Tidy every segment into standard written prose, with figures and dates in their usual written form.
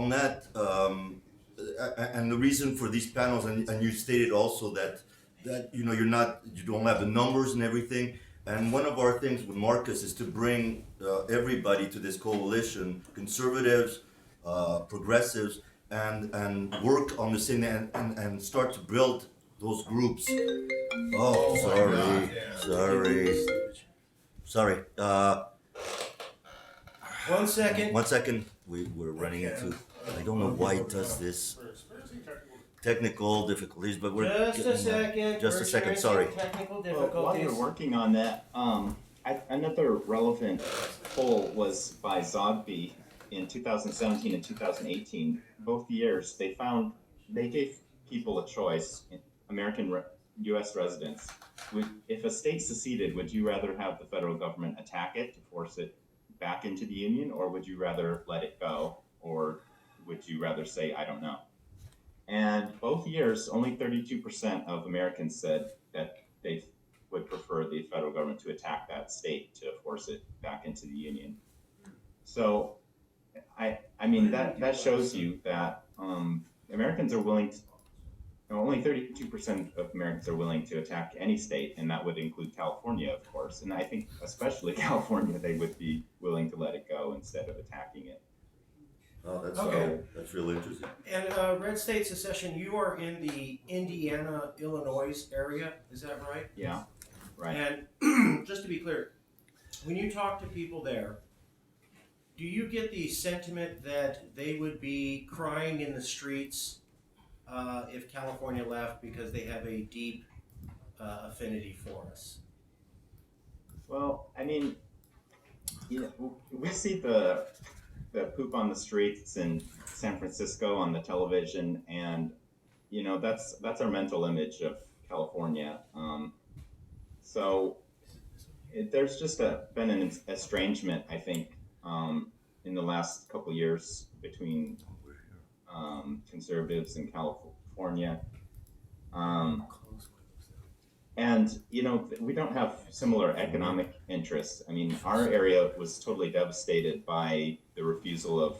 on that, and the reason for these panels, and you stated also that you don't have the numbers and everything. And one of our things with Marcus is to bring everybody to this coalition, conservatives, progressives, and work on the same and start to build those groups. Oh, sorry. 1 second. 1 second. We're running into. I don't know why it does this. Technical difficulties, but we're Just a second. Just We're a second. experiencing Sorry. Technical Well, while difficulties. you're working on that, another relevant poll was by Zogby in 2017 and 2018. Both years, they gave people a choice, U.S. residents. If a state seceded, would you rather have the federal government attack it to force it back into the union, or would you rather let it go, or would you rather say, I don't know? And both years, only 32% of Americans said that they would prefer the federal government to attack that state to force it back into the union. So, I mean that shows you that Americans are willing to. Only 32% of Americans are willing to attack any state, and that would include California, of course. And I think, especially California, they would be willing to let it go instead of attacking it. Oh, that's Okay. that's really interesting. And Red State Secession, you are in the Indiana, Illinois area, is that right? Yeah, right. And just to be clear, when you talk to people there, do you get the sentiment that they would be crying in the streets if California left because they have a deep affinity for us? Well, I mean, we see the poop on the streets in San Francisco on the television, and that's our mental image of California. So there's just been an estrangement, I think, in the last couple years between conservatives in California. And we don't have similar economic interests. I mean, our area was totally devastated by the refusal of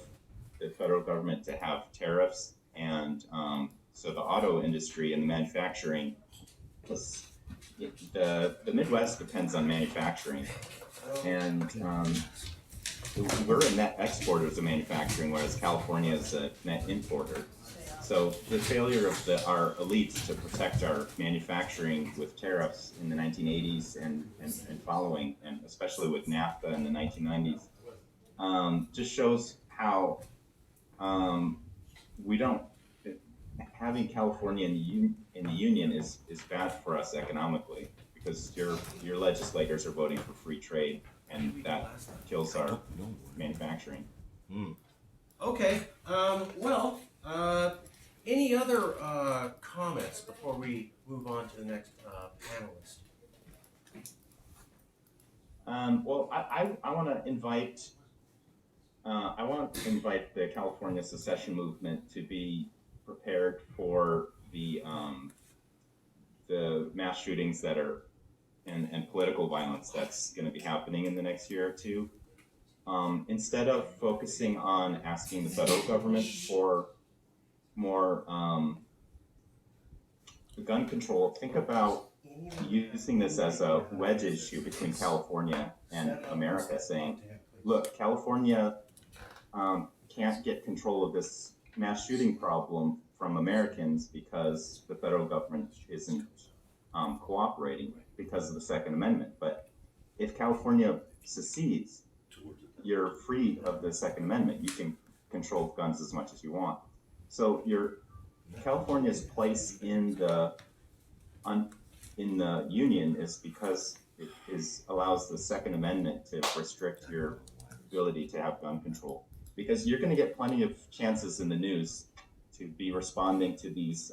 the federal government to have tariffs, and so the auto industry and the manufacturing was the Midwest depends on manufacturing, and we're a net exporter of manufacturing, whereas California is a net importer. So the failure of our elites to protect our manufacturing with tariffs in the 1980s and following, and especially with NAFTA in the 1990s, just shows how we don't having California in the union is bad for us economically, because your legislators are voting for free trade, and that kills our manufacturing. Okay. Any other comments before we move on to the next panelist? Well, I want to invite the California secession movement to be prepared for the mass shootings that are and political violence that's going to be happening in the next year or two. Instead of focusing on asking the federal government for more gun control, think about using this as a wedge issue between California and America, saying, look, California can't get control of this mass shooting problem from Americans because the federal government isn't cooperating because of the Second Amendment. But if California secedes, you're free of the Second Amendment. You can control guns as much as you want. So California's place in the union is because it allows the Second Amendment to restrict your ability to have gun control. Because you're going to get plenty of chances in the news to be responding to these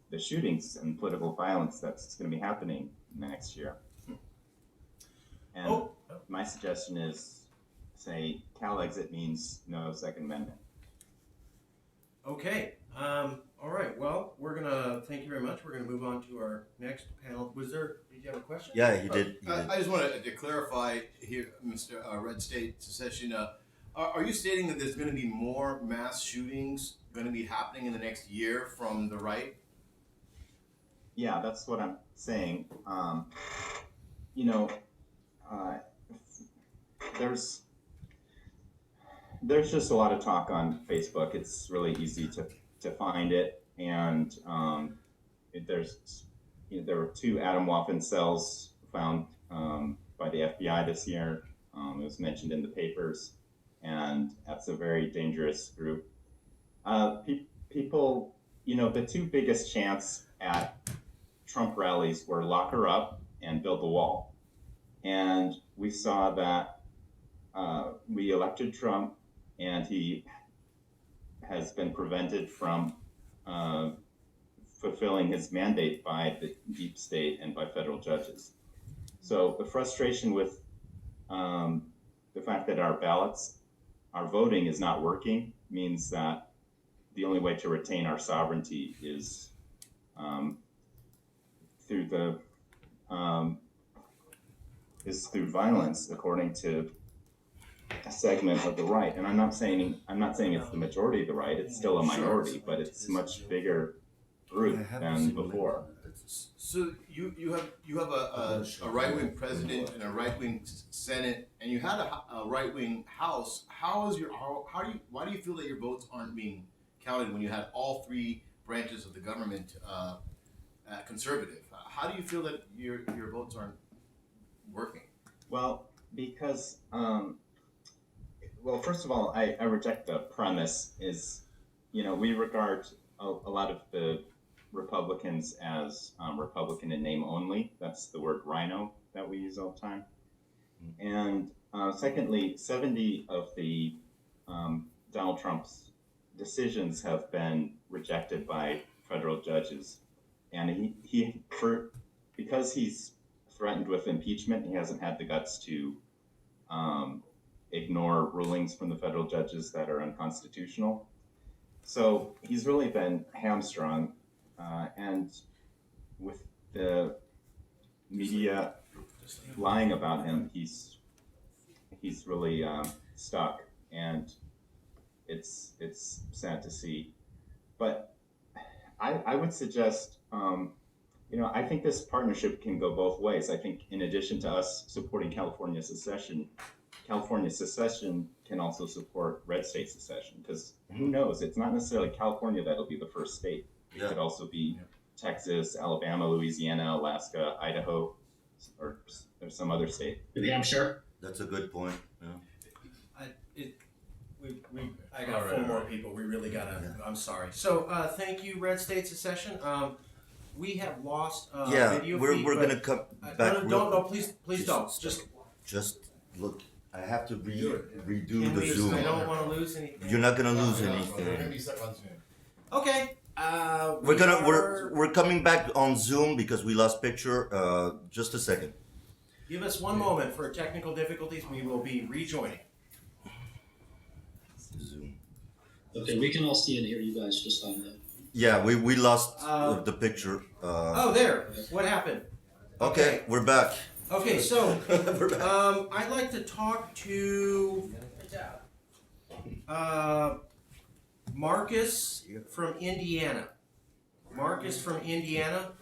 the shootings and political violence that's going to be happening in the next year. And my suggestion is, say, CALEXIT means no Second Amendment. Okay. All right. Well, thank you very much. We're gonna move on to our next panel. Did you have a question? Yeah, he did. I just wanted to clarify here, Mr. Red State Secession. Are you stating that there's going to be more mass shootings going to be happening in the next year from the right? Yeah, that's what I'm saying. You know, uh, there's just a lot of talk on Facebook. It's really easy to find it, and there were 2 atom Waffen cells found by the FBI this year. It was mentioned in the papers, and that's a very dangerous group. People, the 2 biggest chants at Trump rallies were lock her up and build the wall. And we saw that we elected Trump, and he has been prevented from fulfilling his mandate by the deep state and by federal judges. So the frustration with the fact that our voting is not working, means that the only way to retain our sovereignty is through violence, according to a segment of the right. And I'm not saying it's the majority of the right. It's still a minority, but it's a much bigger group than before. So you have a right wing president and a right wing Senate, and you had a right wing House. Why do you feel that your votes aren't being counted when you had all 3 branches of the government conservative? How do you feel that your votes aren't working? Well, because first of all, I reject the premise. We regard a lot of the Republicans as Republican in name only. That's the word rhino that we use all the time. And secondly, 70 of the Donald Trump's decisions have been rejected by federal judges. And because he's threatened with impeachment, he hasn't had the guts to ignore rulings from the federal judges that are unconstitutional. So he's really been hamstrung, and with the media lying about him, he's really stuck, and it's sad to see. But I would suggest, I think this partnership can go both ways. I think in addition to us supporting California secession can also support red state secession, because who knows? It's not necessarily California that'll be the first state. It could also be Texas, Alabama, Louisiana, Alaska, Idaho, or some other state. New Hampshire. That's a good point. Yeah. I got 4 more people. We really gotta. Yeah. I'm sorry. So thank you, Red State Secession. We have lost video feed. We're gonna come back. No, please don't. Just look. I have to redo the Zoom. I don't want to lose anything. You're not gonna lose anything. We're gonna be stuck on Zoom. Okay. We're coming back on Zoom because we lost picture. Just a second. Give us 1 moment for technical difficulties. We will be rejoining. Zoom. Okay, we can all see and hear you guys just fine though. Yeah, we lost the picture. There. What happened? Okay, we're back. Okay, so We're back. I'd like to talk to Marcus from Indiana. Marcus from Indiana.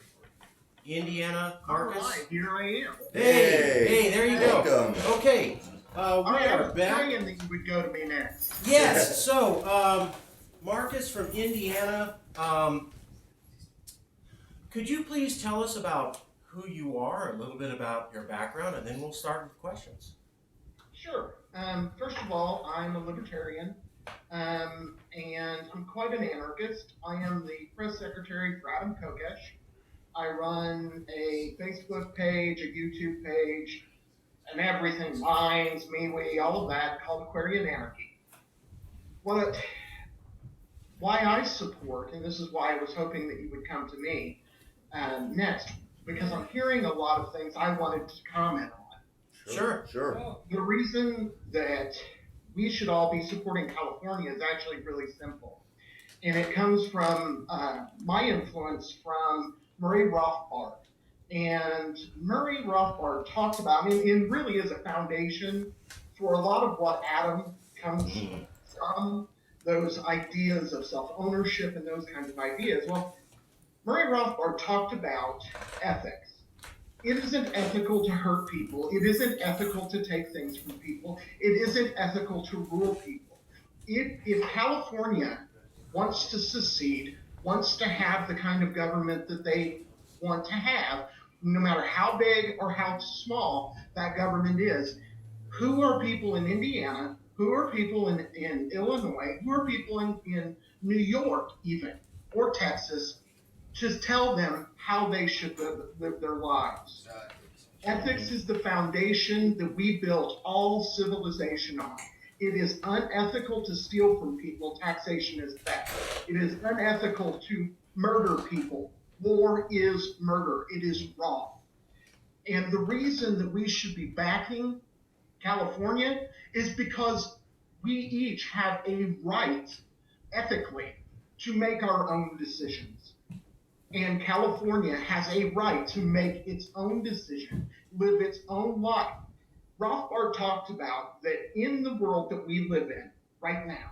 Marcus. All right, here I am. Hey, there you go. Welcome. Okay, we I are was back. praying that you would go to me next. Yes, so Marcus from Indiana, could you please tell us about who you are, a little bit about your background, and then we'll start with questions. Sure. First of all, I'm a libertarian, and I'm quite an anarchist. I am the press secretary for Adam Kokesh. I run a Facebook page, a YouTube page, and everything, Minds, MeWe, all of that, called Aquarian Anarchy. Why I support, and this is why I was hoping that you would come to me next, because I'm hearing a lot of things I wanted to comment on. Sure. The reason that we should all be supporting California is actually really simple. And it comes from my influence from Murray Rothbard. And Murray Rothbard talked about, and really is a foundation for a lot of what Adam comes from those ideas of self-ownership and those kinds of ideas. Well, Murray Rothbard talked about ethics. It isn't ethical to hurt people. It isn't ethical to take things from people. It isn't ethical to rule people. If California wants to secede, wants to have the kind of government that they want to have, no matter how big or how small that government is, who are people in Indiana? Who are people in Illinois? Who are people in New York, even, or Texas, to tell them how they should live their lives? Ethics is the foundation that we built all civilization on. It is unethical to steal from people. Taxation is theft. It is unethical to murder people. War is murder. It is wrong. And the reason that we should be backing California is because we each have a right, ethically, to make our own decisions. And California has a right to make its own decision, live its own life. Rothbard talked about that in the world that we live in right now,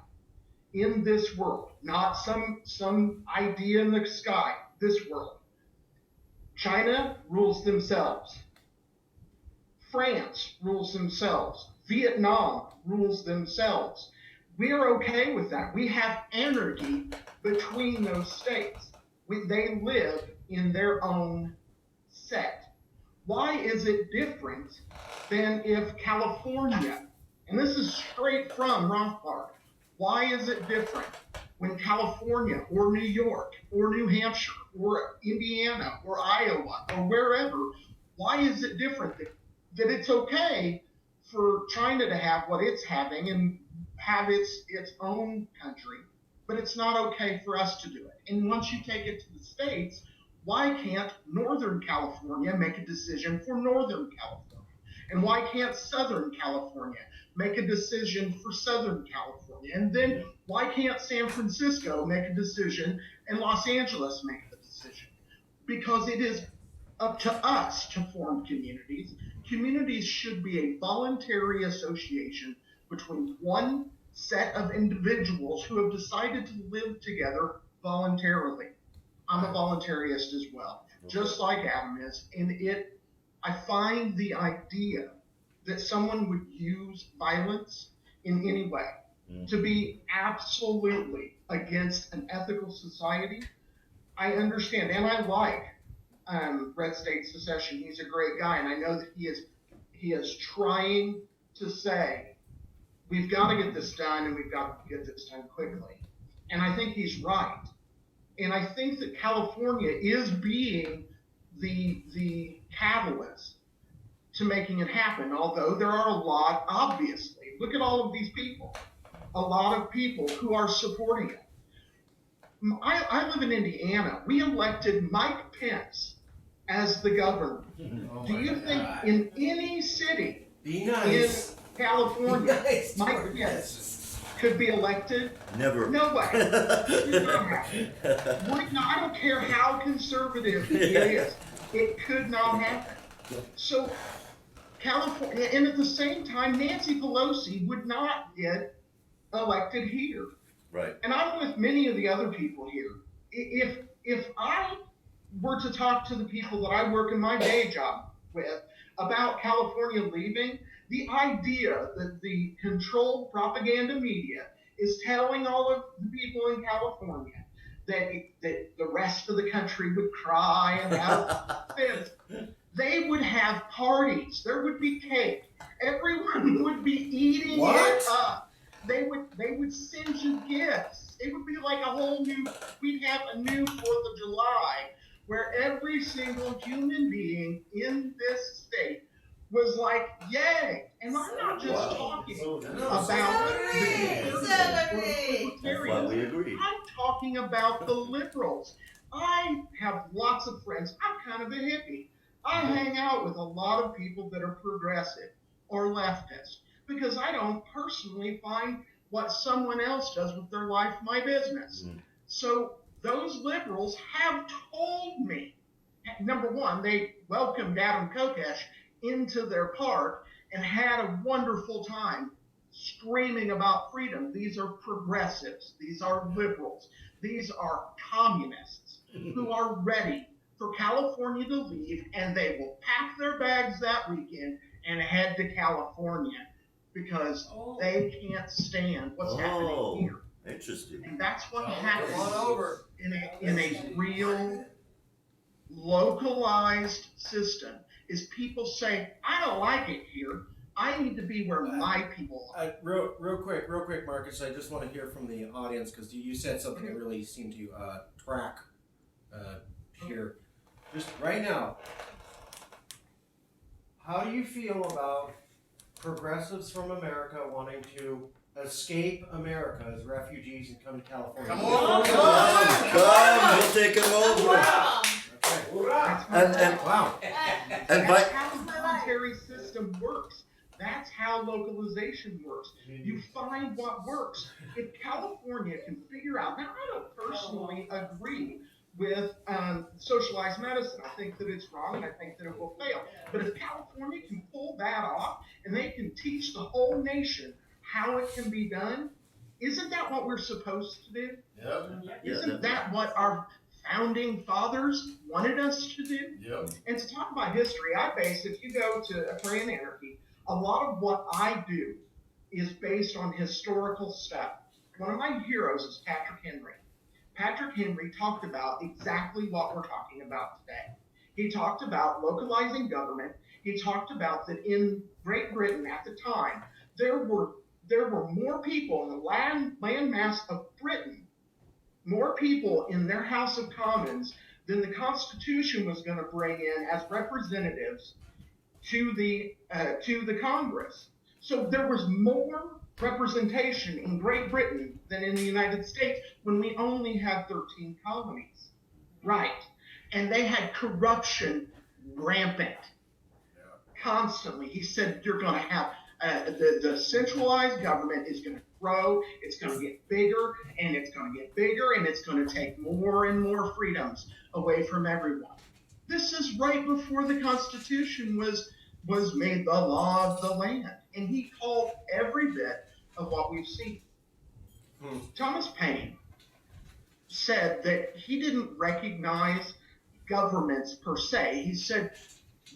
in this world, not some idea in the sky, this world, China rules themselves. France rules themselves. Vietnam rules themselves. We're okay with that. We have anarchy between those states. They live in their own set. Why is it different than if California, and this is straight from Rothbard, why is it different when California or New York or New Hampshire or Indiana or Iowa or wherever, why is it different that it's okay for China to have what it's having and have its own country, but it's not okay for us to do it? And once you take it to the states, why can't Northern California make a decision for Northern California? And why can't Southern California make a decision for Southern California? And then why can't San Francisco make a decision and Los Angeles make the decision? Because it is up to us to form communities. Communities should be a voluntary association between one set of individuals who have decided to live together voluntarily. I'm a voluntarist as well, just like Adam is. And I find the idea that someone would use violence in any way to be absolutely against an ethical society. I understand, and I like Red State Secession. He's a great guy, and I know that he is trying to say we've got to get this done, and we've got to get this done quickly. And I think he's right. And I think that California is being the catalyst to making it happen. Although there are a lot, obviously, look at all of these people, a lot of people who are supporting it. I live in Indiana. We elected Mike Pence as the governor. Do you think in any city in California, Mike Pence could be elected? Never. No way. I don't care how conservative he is. It could not happen. So California, and at the same time, Nancy Pelosi would not get elected here. Right. And I'm with many of the other people here. If I were to talk to the people that I work in my day job with about California leaving, the idea that the controlled propaganda media is telling all of the people in California that the rest of the country would cry and have this, they would have parties. There would be cake. Everyone would be eating it up. They would send you gifts. It would be like we'd have a new 4th of July where every single human being in this state was like, yay. And I'm not just talking about the we agree. I'm talking about the liberals. I have lots of friends. I'm kind of a hippie. I hang out with a lot of people that are progressive or leftist because I don't personally find what someone else does with their life my business. So those liberals have told me, number one, they welcomed Adam Kokesh into their park and had a wonderful time screaming about freedom. These are progressives. These are liberals. These are communists who are ready for California to leave, and they will pack their bags that weekend and head to California because they can't stand what's happening here. Interesting. And that's what Come happens on over. in a real localized system is people say, I don't like it here. I need to be where my people are. Real quick, Marcus. I just want to hear from the audience because you said something that really seemed to track here. Just right now, how do you feel about progressives from America wanting to escape America as refugees and come to California? Come on, Come, we'll take him over. Okay. And Wow. and That's by, how the military system works. That's how localization works. You find what works. If California can figure out, now I don't personally agree with socialized medicine. I think that it's wrong and I think that it will fail. But if California can pull that off and they can teach the whole nation how it can be done, isn't that what we're supposed to do? Yep. Isn't that what our founding fathers wanted us to do? Yep. And to talk about history, if you go to Prey and Anarchy, a lot of what I do is based on historical stuff. One of my heroes is Patrick Henry. Patrick Henry talked about exactly what we're talking about today. He talked about localizing government. He talked about that in Great Britain at the time, there were more people in the land mass of Britain, more people in their House of Commons than the Constitution was going to bring in as representatives to the Congress. So there was more representation in Great Britain than in the United States when we only had 13 colonies. Right. And they had corruption rampant constantly. He said you're going to have the centralized government is going to grow, it's going to get bigger, and it's going to get bigger, and it's going to take more and more freedoms away from everyone. This is right before the Constitution was made the law of the land, and he called every bit of what we've seen. Thomas Paine said that he didn't recognize governments per se. He said,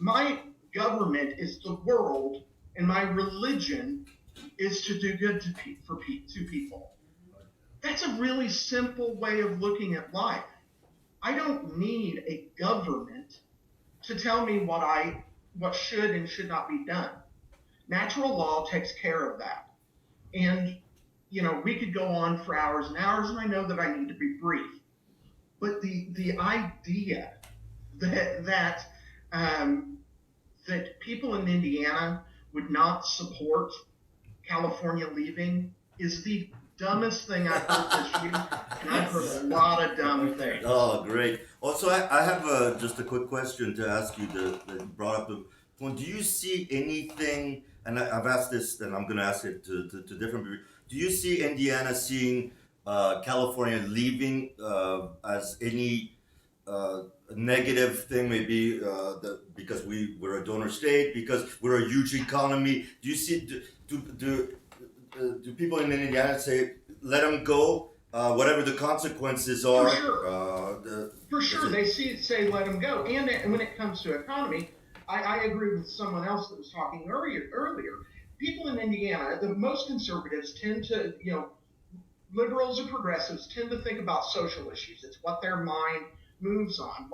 my government is the world, and my religion is to do good to people. That's a really simple way of looking at life. I don't need a government to tell me what should and should not be done. Natural law takes care of that. And, we could go on for hours and hours, and I know that I need to be brief. But the idea that people in Indiana would not support California leaving is the dumbest thing I've heard this year, and I've heard a lot of dumb things. oh, great. Also, I have just a quick question to ask you that brought up the point. Do you see anything, and I've asked this, and I'm going to ask it to different people. Do you see Indiana seeing California leaving as any negative thing, maybe because we're a donor state, because we're a huge economy? Do you see, do people in Indiana say, let them go, whatever the consequences are? For sure, they say let them go. And when it comes to economy, I agree with someone else that was talking earlier. People in Indiana, the most conservatives tend to, liberals or progressives tend to think about social issues. It's what their mind moves on.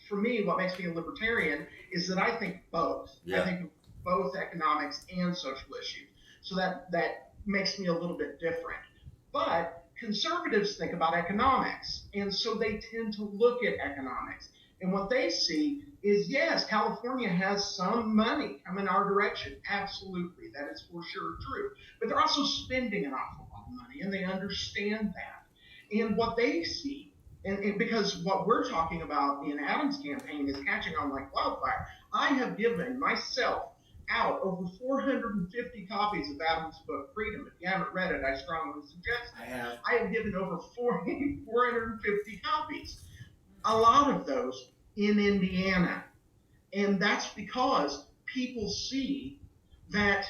For me, what makes me a libertarian is that I think both. Yeah. I think both economics and social issues. So that makes me a little bit different. But conservatives think about economics, and so they tend to look at economics. And what they see is, yes, California has some money coming our direction. Absolutely, that is for sure true. But they're also spending an awful lot of money, and they understand that. And what they see, and because what we're talking about in Adam's campaign is catching on like wildfire, I have given myself out over 450 copies of Adam's book, Freedom. If you haven't read it, I strongly suggest it. I have given over 450 copies. A lot of those in Indiana. And that's because people see that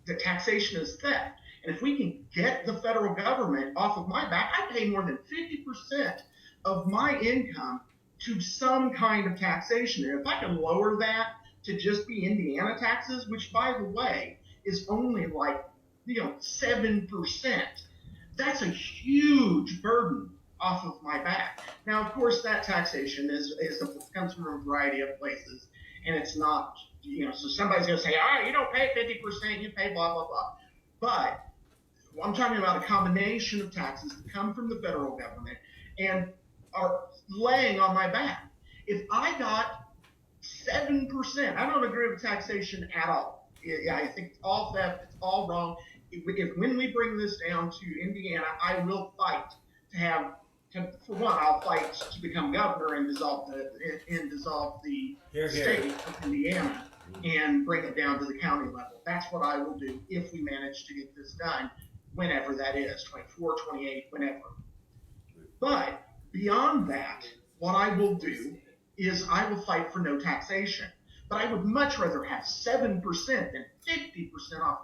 that taxation is theft. And if we can get the federal government off of my back, I pay more than 50% of my income to some kind of taxation. And if I can lower that to just be Indiana taxes, which by the way is only like 7%, that's a huge burden off of my back. Now, of course, that taxation comes from a variety of places, and it's not, so somebody's going to say, you don't pay 50%, you pay blah, blah, blah. But I'm talking about a combination of taxes that come from the federal government and are laying on my back. If I got 7%, I don't agree with taxation at all. I think it's all theft, it's all wrong. If when we bring this down to Indiana, I will fight for one, I'll fight to become governor and dissolve the state of Indiana and bring it down to the county level. That's what I will do if we manage to get this done, whenever that is, 24, 28, whenever. But beyond that, what I will do is I will fight for no taxation. But I would much rather have 7% than 50% off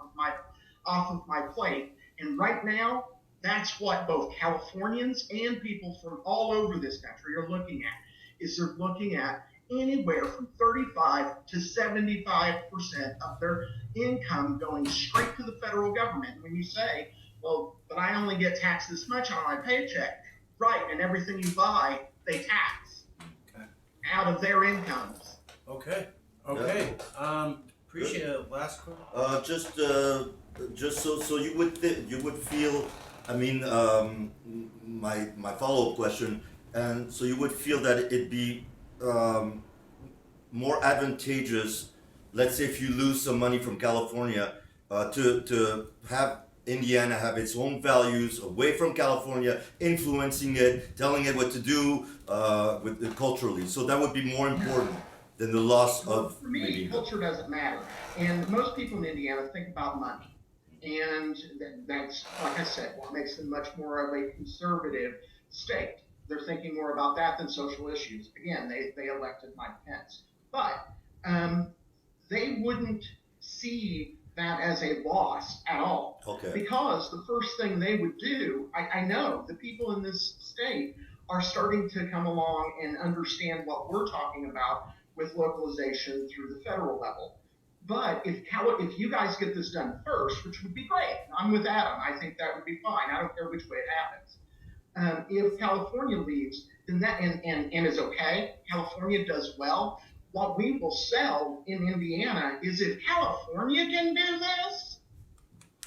of my plate. And right now, that's what both Californians and people from all over this country are looking at. They're looking at anywhere from 35 to 75% of their income going straight to the federal government. When you say, well, but I only get taxed this much on my paycheck, right? And everything you buy, they tax out of their incomes. Okay. Appreciate it. Last question. Just so you would feel. I mean, my follow-up question, and so you would feel that it'd be more advantageous, let's say if you lose some money from California, to have Indiana have its own values away from California, influencing it, telling it what to do culturally. So that would be more important than the loss of. For me, culture doesn't matter, and most people in Indiana think about money. And that's, like I said, what makes them much more of a conservative state. They're thinking more about that than social issues. Again, they elected Mike Pence. But they wouldn't see that as a loss at all. Okay. Because the first thing they would do, I know the people in this state are starting to come along and understand what we're talking about with localization through the federal level. But if you guys get this done first, which would be great, I'm with Adam. I think that would be fine. I don't care which way it happens. If California leaves, then that and is okay, California does well. What we will sell in Indiana is if California can do this,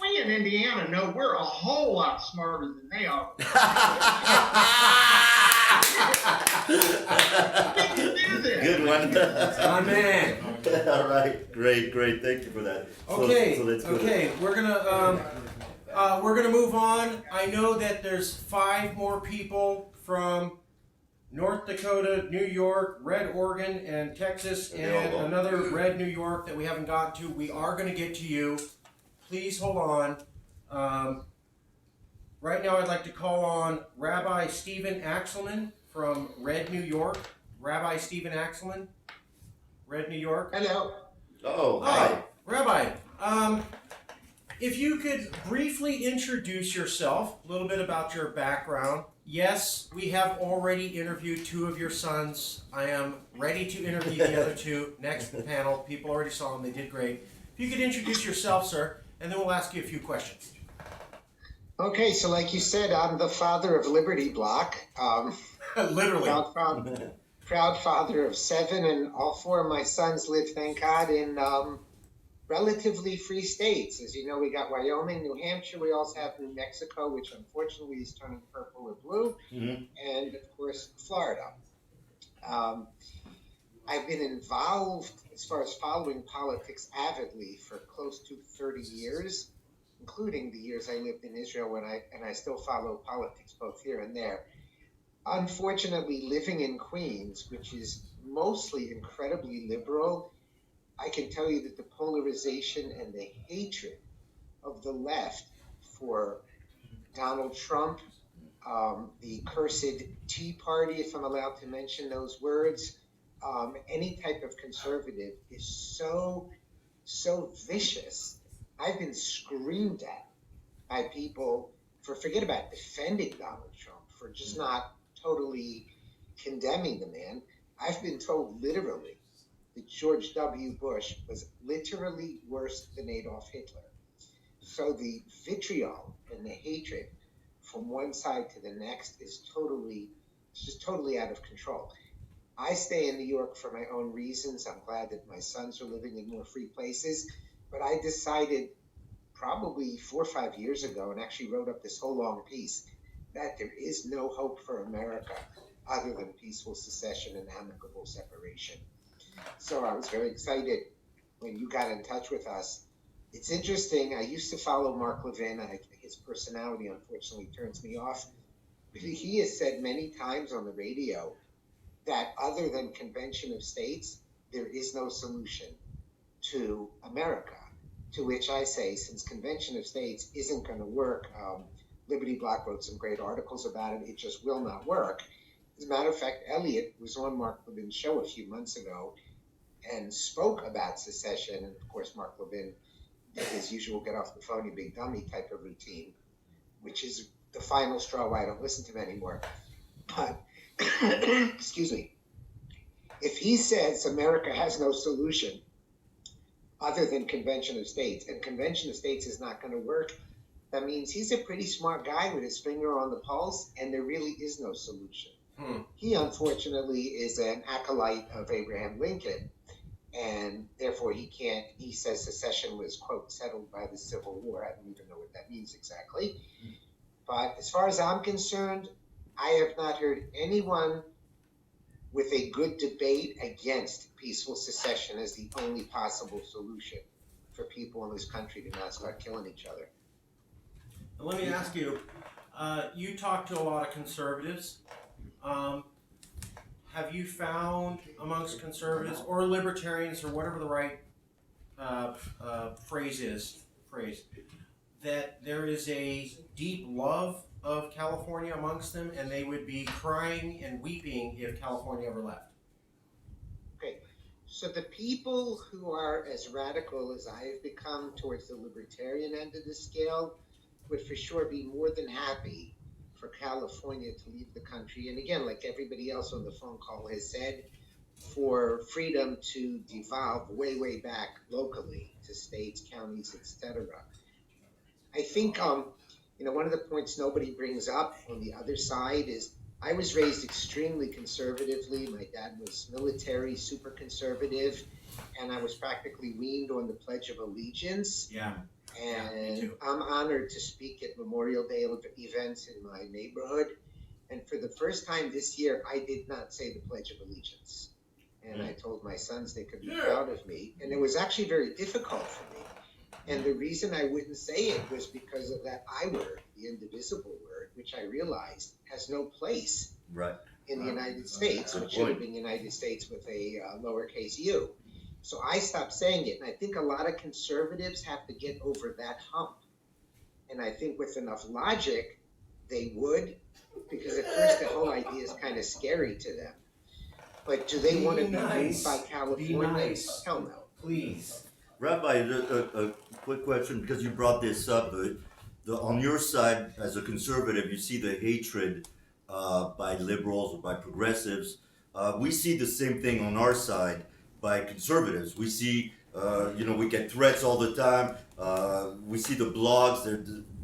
we in Indiana know we're a whole lot smarter than they are. We can do this. Good one. My man. All right, great. Thank you for that. Okay. So let's go. Okay. We're gonna move on. I know that there's 5 more people from North Dakota, New York, Red Oregon, and Texas, and another Red New York that we haven't gotten to. We are gonna get to you. Please hold on. Right now, I'd like to call on Rabbi Stephen Axelman from Red New York. Rabbi Stephen Axelman, Red New York. Hello. Oh, hi. Rabbi, if you could briefly introduce yourself, a little bit about your background. Yes, we have already interviewed 2 of your sons. I am ready to interview the other 2 next panel. People already saw them. They did great. If you could introduce yourself, sir, and then we'll ask you a few questions. Okay, so like you said, I'm the father of Liberty Block. Literally. Proud father of 7, and all 4 of my sons live, thank God, in relatively free states. As you know, we got Wyoming, New Hampshire. We also have New Mexico, which unfortunately is turning purple or blue, and of course, Florida. I've been involved as far as following politics avidly for close to 30 years, including the years I lived in Israel, and I still follow politics both here and there. Unfortunately, living in Queens, which is mostly incredibly liberal, I can tell you that the polarization and the hatred of the left for Donald Trump, the cursed Tea Party, if I'm allowed to mention those words, any type of conservative is so vicious I've been screamed at by people forget about defending Donald Trump, for just not totally condemning the man. I've been told literally that George W. Bush was literally worse than Adolf Hitler. So the vitriol and the hatred from one side to the next is just totally out of control. I stay in New York for my own reasons. I'm glad that my sons are living in more free places. But I decided probably 4 or 5 years ago, and actually wrote up this whole long piece, that there is no hope for America other than peaceful secession and amicable separation. So I was very excited when you got in touch with us. It's interesting. I used to follow Mark Levin. His personality, unfortunately, turns me off. But he has said many times on the radio that other than convention of states, there is no solution to America. To which I say, since convention of states isn't going to work, Liberty Block wrote some great articles about it. It just will not work. As a matter of fact, Elliot was on Mark Levin's show a few months ago and spoke about secession. And of course, Mark Levin did his usual get off the phone, you big dummy type of routine, which is the final straw why I don't listen to him anymore. But, excuse me, if he says America has no solution other than convention of states, and convention of states is not going to work, that means he's a pretty smart guy with his finger on the pulse, and there really is no solution. He, unfortunately, is an acolyte of Abraham Lincoln, and therefore he says secession was, quote, settled by the Civil War. I don't even know what that means exactly. But as far as I'm concerned, I have not heard anyone with a good debate against peaceful secession as the only possible solution for people in this country to not start killing each other. And let me ask you, you talk to a lot of conservatives. Have you found amongst conservatives or libertarians or whatever the right phrase, that there is a deep love of California amongst them, and they would be crying and weeping if California ever left? Okay, so the people who are as radical as I have become towards the libertarian end of the scale would for sure be more than happy for California to leave the country. And again, like everybody else on the phone call has said, for freedom to devolve way, way back locally to states, counties, etc. I think, one of the points nobody brings up on the other side is I was raised extremely conservatively. My dad was military, super conservative, and I was practically weaned on the Pledge of Allegiance. Yeah. And I'm honored to speak at Memorial Day events in my neighborhood. And for the first time this year, I did not say the Pledge of Allegiance. And I told my sons they could be proud of me. And it was actually very difficult for me. And the reason I wouldn't say it was because of that I word, the indivisible word, which I realized has no place in the United States, which should have been United States with a lowercase u. So I stopped saying it. And I think a lot of conservatives have to get over that hump. And I think with enough logic, they would, because at first the whole idea is kind of scary to them. But do they want to be moved by California? Hell no. Please. Rabbi, a quick question, because you brought this up. On your side, as a conservative, you see the hatred by liberals or by progressives. We see the same thing on our side by conservatives. We see, we get threats all the time. We see the blogs,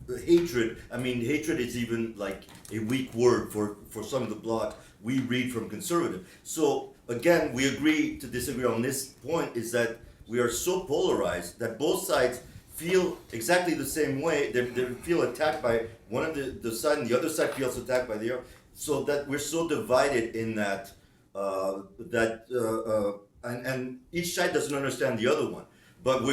the hatred. I mean, hatred is even like a weak word for some of the blogs we read from conservative. So again, we agree to disagree on this point, is that we are so polarized that both sides feel exactly the same way. They feel attacked by one of the side, and the other side feels attacked by the other. So that we're so divided in that, and each side doesn't understand the other one. But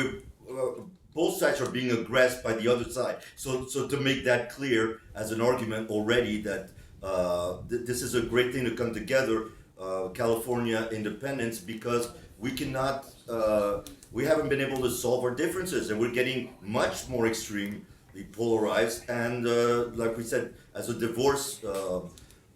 both sides are being aggressed by the other side. So to make that clear as an argument already that this is a great thing to come together, California independence, because we cannot, we haven't been able to solve our differences, and we're getting much more extremely polarized. And like we said, as a divorce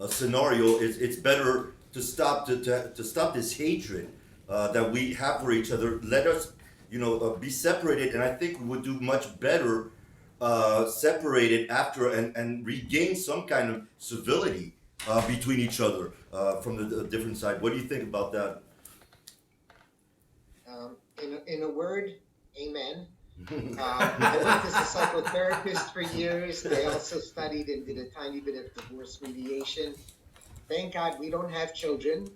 scenario, it's better to stop this hatred that we have for each other. Let us be separated, and I think we would do much better separated after and regain some kind of civility between each other from the different side. What do you think about that? In a word, amen. I worked as a psychotherapist for years. I also studied and did a tiny bit of divorce mediation. Thank God we don't have children.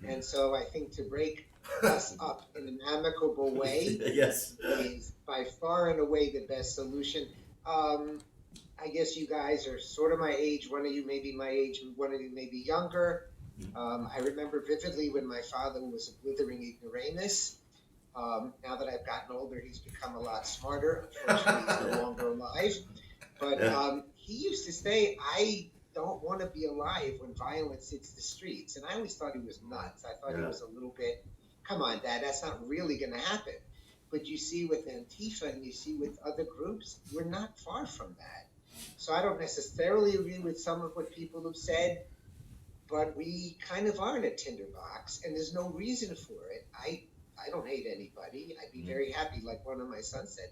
And so I think to break us up in an amicable way Yes. is by far and away the best solution. I guess you guys are sort of my age. One of you may be my age, one of you may be younger. I remember vividly when my father was a blithering ignoramus. Now that I've gotten older, he's become a lot smarter. Unfortunately, he's no longer alive. But he used to say, I don't want to be alive when violence hits the streets. And I always thought he was nuts. I thought he was a little bit, come on, Dad, that's not really going to happen. But you see with Antifa and you see with other groups, we're not far from that. So I don't necessarily agree with some of what people have said, but we kind of are in a tinderbox, and there's no reason for it. I don't hate anybody. I'd be very happy, like one of my sons said,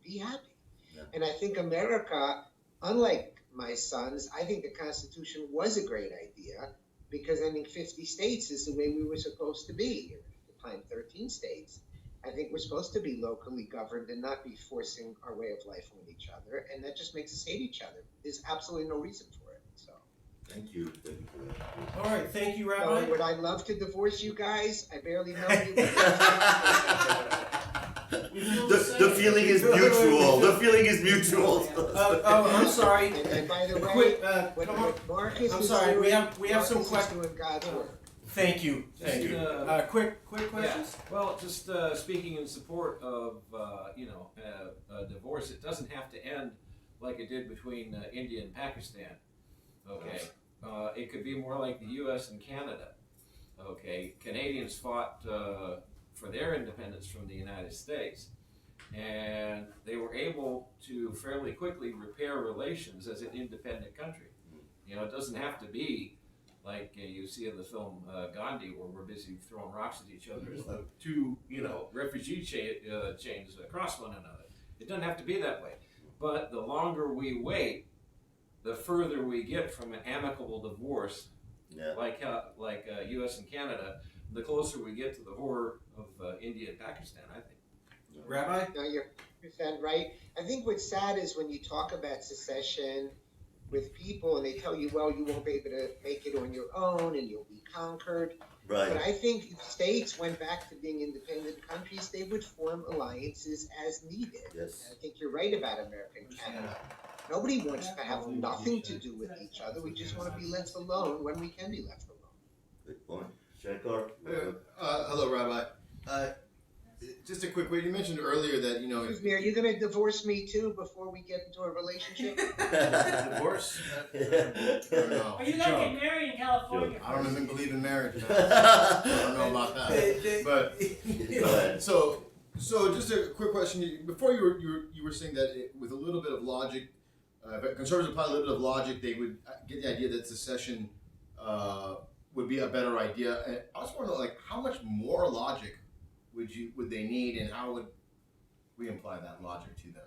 be happy. Yeah. And I think America, unlike my sons, I think the Constitution was a great idea because I think 50 states is the way we were supposed to be. At the time, 13 states. I think we're supposed to be locally governed and not be forcing our way of life on each other. And that just makes us hate each other. There's absolutely no reason for it. So. Thank you. Thank you for that. All right. Thank you, Rabbi. So would I love to divorce you guys? I barely know you. The feeling is mutual. The feeling is mutual. I'm sorry. And by the way, Quick, what Marcus I'm was sorry. doing, We have some Marcus is questions. doing God's work. Thank you. Thank you. Quick questions. Yeah. Well, just speaking in support of a divorce, it doesn't have to end like it did between India and Pakistan. Okay, it could be more like the U.S. and Canada. Okay, Canadians fought for their independence from the United States, and they were able to fairly quickly repair relations as an independent country. It doesn't have to be like you see in the film Gandhi, where we're busy throwing rocks at each other as the two, refugee chains across one another. It doesn't have to be that way. But the longer we wait, the further we get from an amicable divorce, like U.S. and Canada, the closer we get to the horror of India and Pakistan, I think. Rabbi? No, you're 100% right. I think what's sad is when you talk about secession with people and they tell you, well, you won't be able to make it on your own and you'll be conquered. Right. But I think if states went back to being independent countries, they would form alliances as needed. Yes. I think you're right about America and Canada. Nobody wants to have nothing to do with each other. We just want to be left alone when we can be left alone. Good point. Shankar? Hello, Rabbi. Just a quick word. You mentioned earlier that Excuse me, are you going to divorce me too before we get into a relationship? divorce. I don't know. Are you gonna get married in California? I don't even believe in marriage, man. I don't know about that. But so just a quick question. Before you were saying that with a little bit of logic, conservatives apply a little bit of logic, they would get the idea that secession would be a better idea. And I was wondering, like, how much more logic would they need, and how would we apply that logic to them?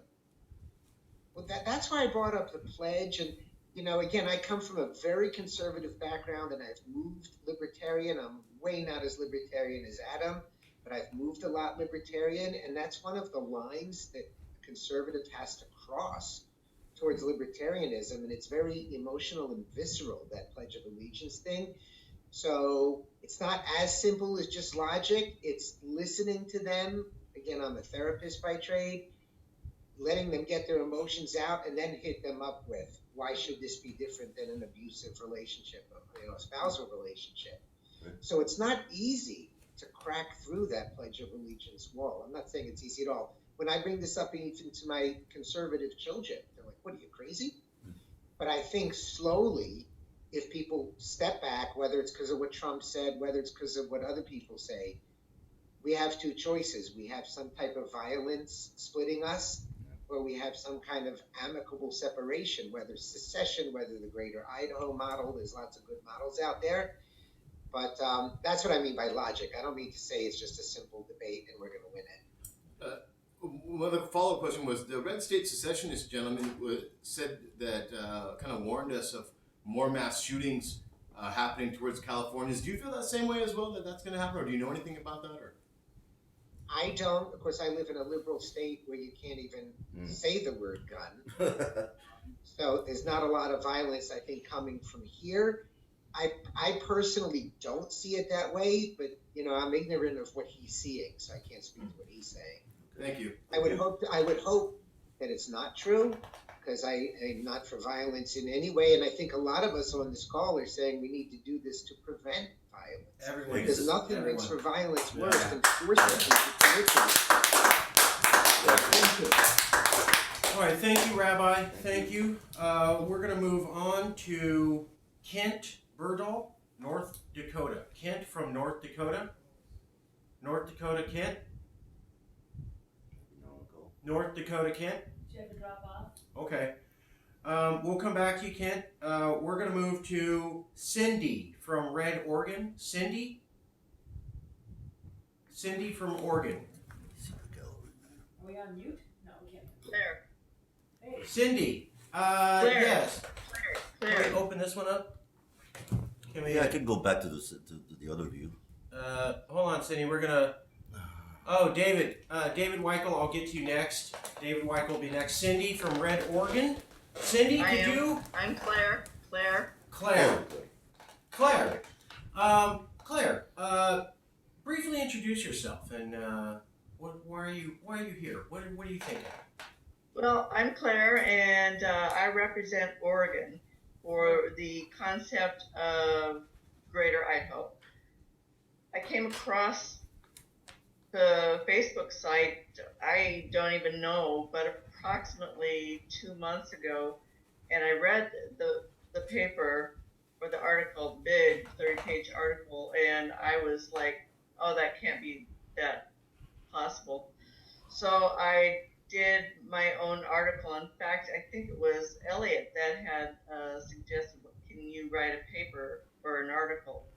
Well, that's why I brought up the pledge. And, again, I come from a very conservative background, and I've moved libertarian. I'm way not as libertarian as Adam, but I've moved a lot libertarian. And that's one of the lines that a conservative has to cross towards libertarianism. And it's very emotional and visceral, that Pledge of Allegiance thing. So it's not as simple as just logic. It's listening to them. Again, I'm a therapist by trade. Letting them get their emotions out and then hit them up with, why should this be different than an abusive relationship, a spousal relationship? Right. So it's not easy to crack through that Pledge of Allegiance wall. I'm not saying it's easy at all. When I bring this up even to my conservative children, they're like, what, are you crazy? But I think slowly, if people step back, whether it's because of what Trump said, whether it's because of what other people say, we have two choices. We have some type of violence splitting us, or we have some kind of amicable separation, whether it's secession, whether the greater Idaho model. There's lots of good models out there. But that's what I mean by logic. I don't mean to say it's just a simple debate and we're going to win it. Well, the follow-up question was the Red State secessionist gentleman said that kind of warned us of more mass shootings happening towards California. Do you feel that same way as well, that that's going to happen, or do you know anything about that? Or I don't. Of course, I live in a liberal state where you can't even say the word gun. So there's not a lot of violence, I think, coming from here. I personally don't see it that way, but I'm ignorant of what he's seeing, so I can't speak to what he's saying. Thank you. I would hope that it's not true, because I'm not for violence in any way, and I think a lot of us on this call are saying we need to do this to prevent violence. Everyone. Because nothing Everyone. makes for violence worse than forcing people to commit Thank you. All right, thank you, Rabbi. Thank you. We're going to move on to Kent Berdahl, North Dakota. Kent from North Dakota. North Dakota, Kent. North Dakota, Kent. Did you have to drop off? Okay. We'll come back to you, Kent. We're going to move to Cindy from Red, Oregon. Cindy? Cindy from Oregon. Are we on mute? No, we can't. Claire. Hey. Cindy. Claire. Yes. Claire. Can we open this one up? Can we? Yeah, I can go back to the other view. Hold on, Cindy. We're gonna. Oh, David. David Weichel. I'll get to you next. David Weichel will be next. Cindy from Red, Oregon. Cindy, I could am. you? I'm Claire. Claire. Claire. Claire. Claire. Briefly introduce yourself and why are you here? What are you thinking? Well, I'm Claire, and I represent Oregon for the concept of Greater Idaho. I came across the Facebook site, I don't even know, but approximately 2 months ago, and I read the paper or the article, big 30-page article, and I was like, oh, that can't be that possible. So I did my own article. In fact, I think it was Elliot that had suggested, can you write a paper or an article?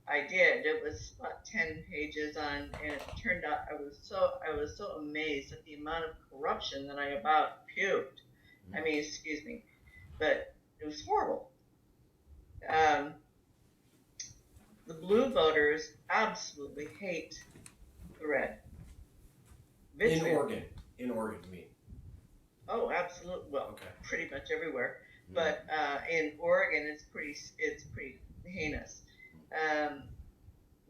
I did. It was about 10 pages on, and it turned out I was so amazed at the amount of corruption that I about puked. I mean, excuse me, but it was horrible. The blue voters absolutely hate the red. Vitriol. In Oregon, you mean? Oh, absolutely. Well, Okay. pretty much everywhere, but in Oregon, it's pretty heinous.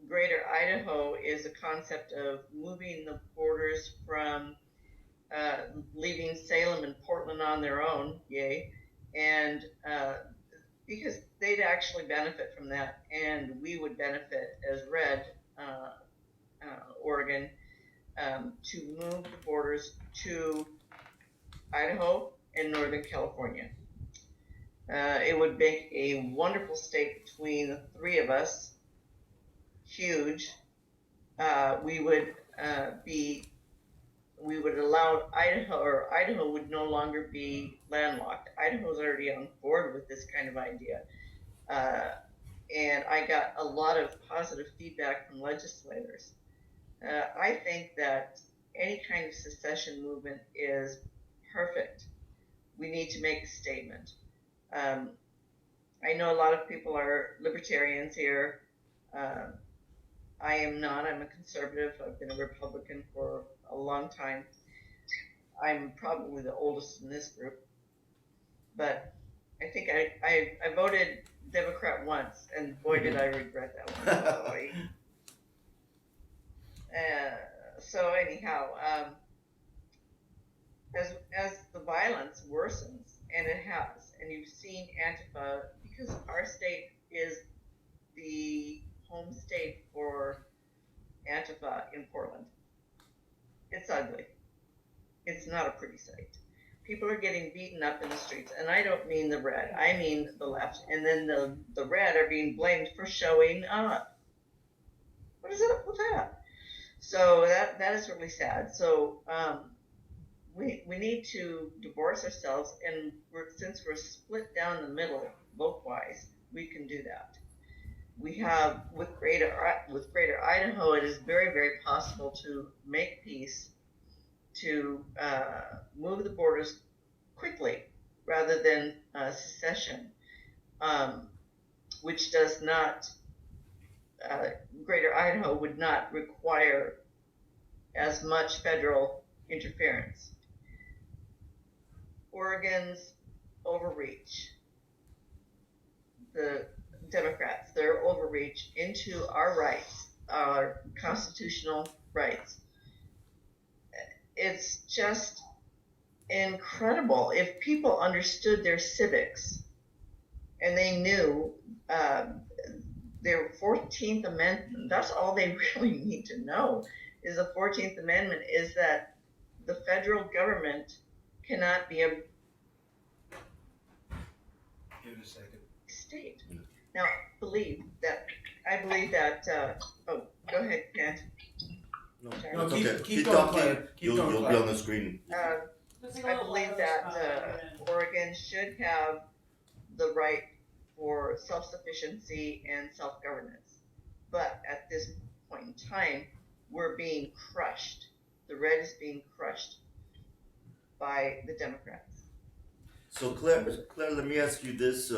Greater Idaho is a concept of moving the borders from leaving Salem and Portland on their own, yay, and because they'd actually benefit from that, and we would benefit as Red Oregon to move the borders to Idaho and Northern California. It would make a wonderful state between the three of us. Huge. We would allow Idaho, or Idaho would no longer be landlocked. Idaho's already on board with this kind of idea. And I got a lot of positive feedback from legislators. I think that any kind of secession movement is perfect. We need to make a statement. I know a lot of people are libertarians here. I am not. I'm a conservative. I've been a Republican for a long time. I'm probably the oldest in this group. But I think I voted Democrat once, and boy, did I regret that one. So anyhow, as the violence worsens, and it has, and you've seen Antifa, because our state is the home state for Antifa in Portland. It's ugly. It's not a pretty sight. People are getting beaten up in the streets, and I don't mean the red, I mean the left, and then the red are being blamed for showing up. What is up with that? So that is really sad. So we need to divorce ourselves, and since we're split down the middle vote-wise, we can do that. We have with Greater Idaho, it is very, very possible to make peace to move the borders quickly rather than secession, which does not, Greater Idaho would not require as much federal interference. Oregon's overreach, the Democrats, their overreach into our rights, our constitutional rights, it's just incredible. If people understood their civics and they knew their 14th Amendment, that's all they really need to know, is the 14th Amendment is that the federal government cannot be a Give it a second. state. Now, I believe that, oh, go ahead, Kent. No, No, it's keep- okay. keep going, Claire. Keep You'll going, be Claire. on the screen. I believe that Oregon should have the right for self-sufficiency and self-governance. But at this point in time, we're being crushed. The red is being crushed by the Democrats. So Claire, let me ask you this: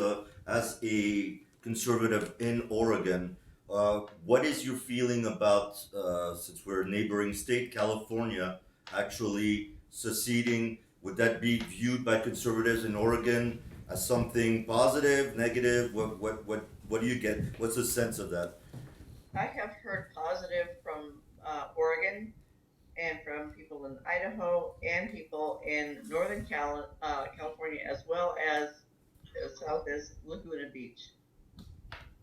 as a conservative in Oregon, what is your feeling about since we're a neighboring state, California, actually seceding? Would that be viewed by conservatives in Oregon as something positive, negative? What do you get? What's the sense of that? I have heard positive from Oregon and from people in Idaho and people in Northern California, as well as south as Laguna Beach.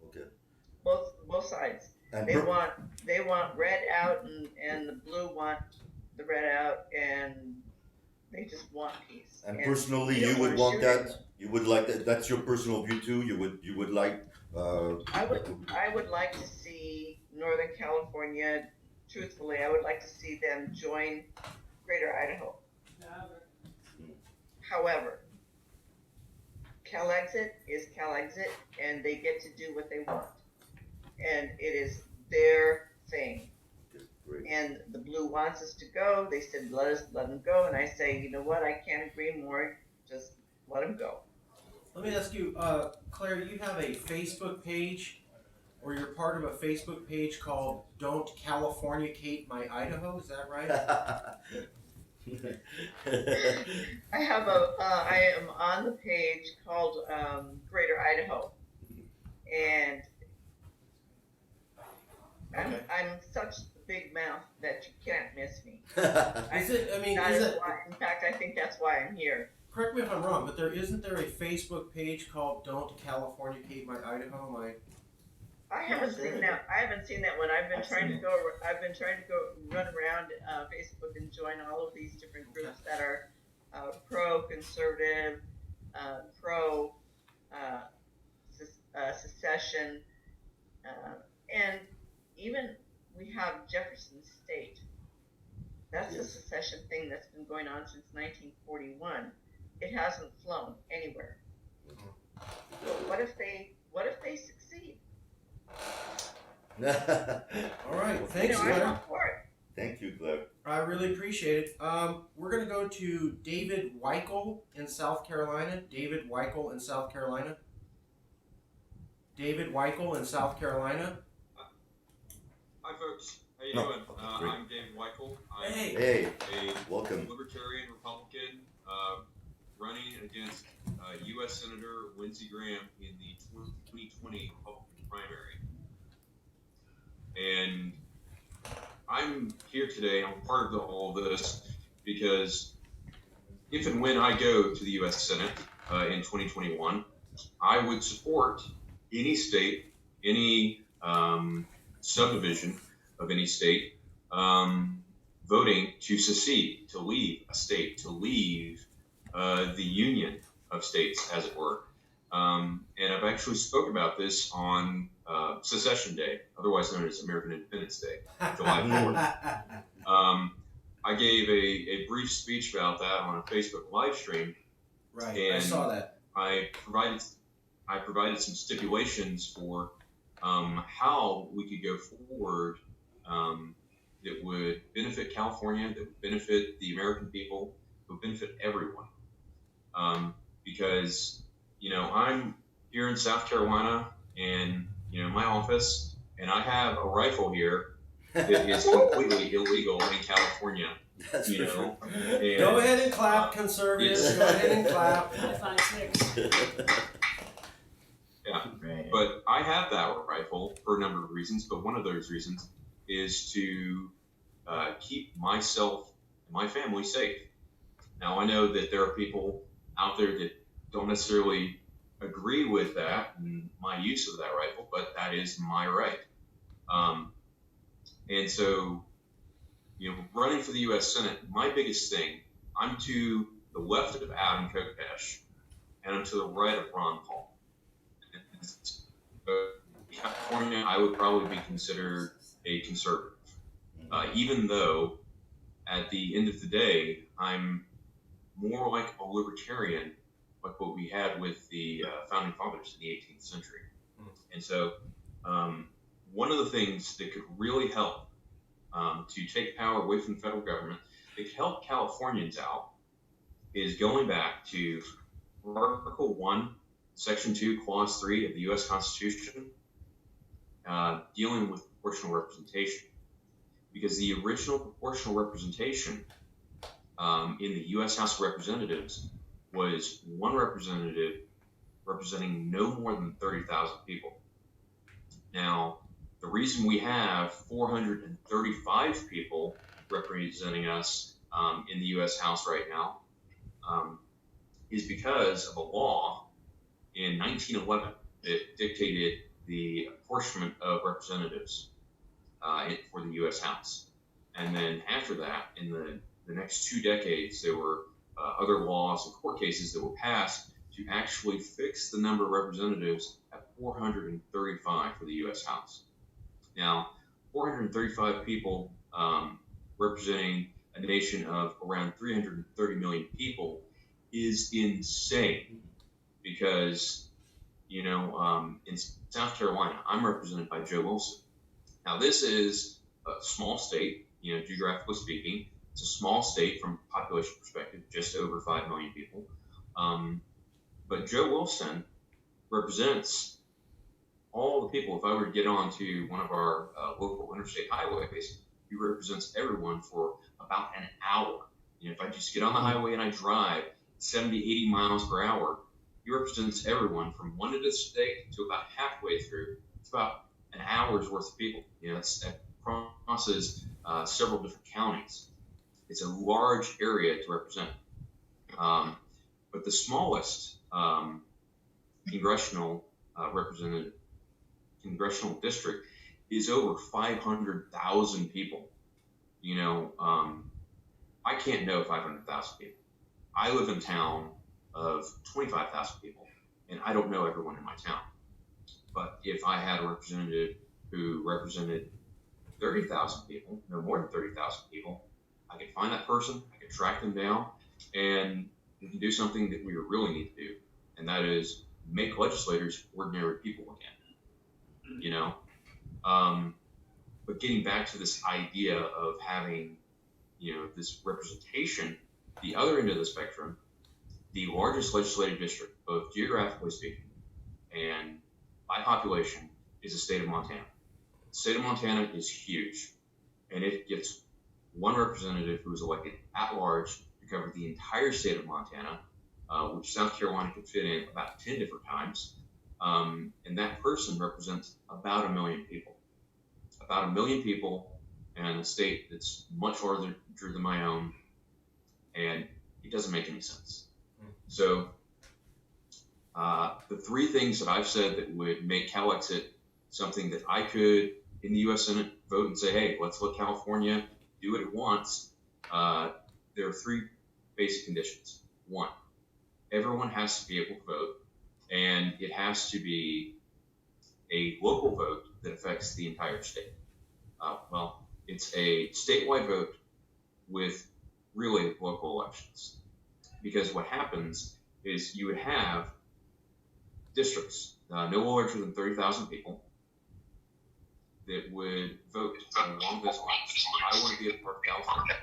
Okay. Both sides. And They want red out, and the blue want the red out, and they just want peace. And personally, they don't you would wanna want shoot that. anyone. You would like that. That's your personal view too. You would like. I would like to see Northern California. Truthfully, I would like to see them join Greater Idaho. However, CALEXIT is CALEXIT, and they get to do what they want, and it is their thing. Great. And the blue wants us to go. They said let them go, and I say, you know what? I can't agree more. Just let them go. Let me ask you, Claire, you have a Facebook page, or you're part of a Facebook page called "Don't Californicate My Idaho." Is that right? I am on the page called Greater Idaho, and I'm such a big mouth that you can't miss me. In fact, I think that's why I'm here. Correct me if I'm wrong, but isn't there a Facebook page called "Don't Californicate My Idaho"? I haven't seen that. I haven't seen that one. I've been trying to go run around Facebook and join all of these different groups that are pro-conservative, pro secession, and even we have Jefferson State. That's a secession thing that's been going on since 1941. It hasn't flown anywhere. What if they succeed? All right, thanks, I'm Claire. all for it. Thank you, Claire. I really appreciate it. We're gonna go to David Weichel in South Carolina. David Weichel in South Carolina. David Weichel in South Carolina. Hi, folks. How you No, doing? great. I'm Dave Weichel. I'm Hey, a welcome. Libertarian Republican running against U.S. Senator Lindsey Graham in the 2020 Republican primary. And I'm here today. I'm part of all of this because if and when I go to the U.S. Senate in 2021, I would support any state, any subdivision of any state voting to secede, to leave a state, to leave the union of states, as it were. And I've actually spoke about this on Secession Day, otherwise known as American Independence Day, July 4th. I gave a brief speech about that on a Facebook live stream. Right, and I saw that. I provided some stipulations for how we could go forward, that would benefit California, that would benefit the American people, that would benefit everyone. Because, you know, I'm here in South Carolina and, you know, my office, and I have a rifle here that is completely illegal in California. That's You for know, sure. and, Go ahead and clap, conservatives. Go ahead and clap. High five six. yeah. Right. But I have that rifle for a number of reasons, but one of those reasons is to keep myself and my family safe. Now, I know that there are people out there that don't necessarily agree with that and my use of that rifle, but that is my right. And so, you know, running for the U.S. Senate, my biggest thing, I'm to the left of Adam Kokesh, and I'm to the right of Ron Paul. California, I would probably be considered a conservative, even though at the end of the day, I'm more like a libertarian, like what we had with the founding fathers in the 18th century. And so, one of the things that could really help to take power away from the federal government, that could help Californians out, is going back to Article 1, Section 2, Clause 3 of the U.S. Constitution, dealing with proportional representation. Because the original proportional representation in the U.S. House of Representatives was one representative representing no more than 30,000 people. Now, the reason we have 435 people representing us in the U.S. House right now is because of a law in 1911 that dictated the apportionment of representatives for the U.S. House. And then after that, in the next 2 decades, there were other laws and court cases that were passed to actually fix the number of representatives at 435 for the U.S. House. Now, 435 people representing a nation of around 330 million people is insane because, you know, in South Carolina, I'm represented by Joe Wilson. Now, this is a small state, you know, geographically speaking. It's a small state from a population perspective, just over 5 million people. But Joe Wilson represents all the people. If I were to get onto one of our local interstate highways, he represents everyone for about an hour. You know, if I just get on the highway and I drive 70, 80 miles per hour, he represents everyone from one end of the state to about halfway through. It's about an hour's worth of people. You know, that crosses several different counties. It's a large area to represent. But the smallest congressional district is over 500,000 people. You know, I can't know 500,000 people. I live in a town of 25,000 people, and I don't know everyone in my town. But if I had a representative who represented 30,000 people, no more than 30,000 people, I could find that person, I could track them down, and we can do something that we really need to do, and that is make legislators ordinary people again. You know, but getting back to this idea of having, you know, this representation, the other end of the spectrum, the largest legislative district, both geographically speaking and by population, is the state of Montana. The state of Montana is huge, and it gets one representative who is elected at large to cover the entire state of Montana, which South Carolina could fit in about 10 different times. And that person represents about 1 million people. About 1 million people in a state that's much larger than my own, and it doesn't make any sense. So the 3 things that I've said that would make CALEXIT something that I could, in the U.S. Senate, vote and say, hey, let's let California do what it wants. There are 3 basic conditions. 1, everyone has to be able to vote, and it has to be a local vote that affects the entire state. Well, it's a statewide vote with really local elections. Because what happens is you would have districts, no larger than 30,000 people, that would vote along those lines. Do I want to be a part of California?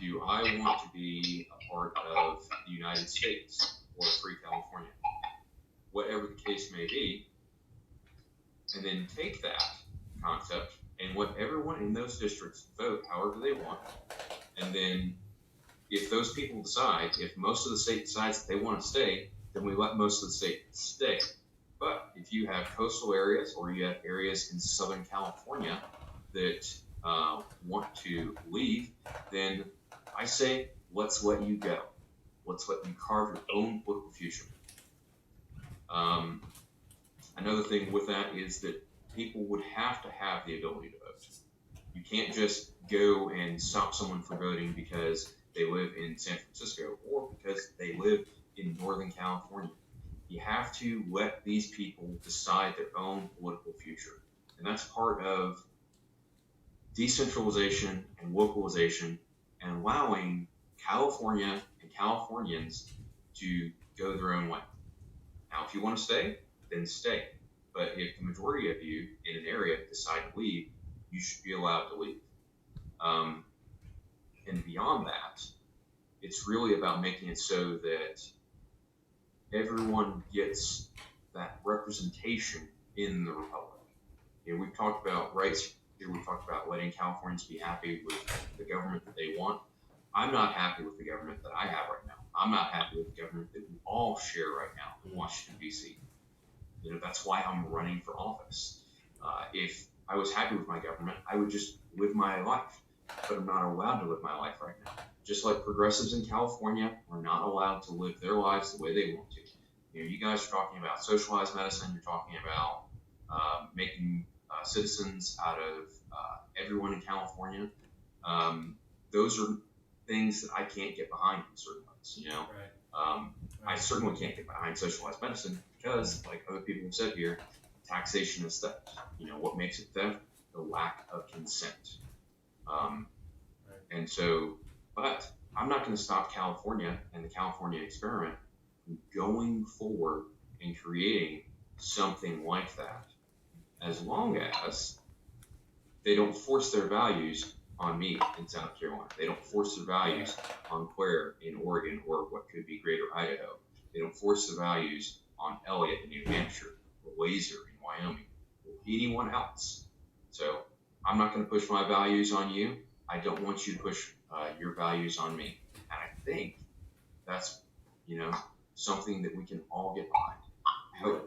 Do I want to be a part of the United States or free California? Whatever the case may be, and then take that concept and what everyone in those districts vote however they want, and then if those people decide, if most of the state decides that they want to stay, then we let most of the state stay. But if you have coastal areas or you have areas in Southern California that want to leave, then I say, let's let you go. Let's let you carve your own political future. Another thing with that is that people would have to have the ability to vote. You can't just go and stop someone from voting because they live in San Francisco or because they live in Northern California. You have to let these people decide their own political future. And that's part of decentralization and localization and allowing California and Californians to go their own way. Now, if you want to stay, then stay. But if the majority of you in an area decide to leave, you should be allowed to leave. And beyond that, it's really about making it so that everyone gets that representation in the republic. You know, we've talked about rights here. We've talked about letting Californians be happy with the government that they want. I'm not happy with the government that I have right now. I'm not happy with the government that we all share right now in Washington, D.C. You know, that's why I'm running for office. If I was happy with my government, I would just live my life. But I'm not allowed to live my life right now. Just like progressives in California are not allowed to live their lives the way they want to. You know, you guys are talking about socialized medicine. You're talking about making citizens out of everyone in California. Those are things that I can't get behind in certain ways, you know. Right. I certainly can't get behind socialized medicine because, like other people have said here, taxation is theft. You know, what makes it theft? The lack of consent. And so, but I'm not going to stop California and the California experiment from going forward and creating something like that, as long as they don't force their values on me in South Carolina. They don't force their values on Claire in Oregon or what could be Greater Idaho. They don't force their values on Elliott in New Hampshire or Laser in Wyoming or anyone else. So I'm not going to push my values on you. I don't want you to push your values on me. And I think that's, you know, something that we can all get behind.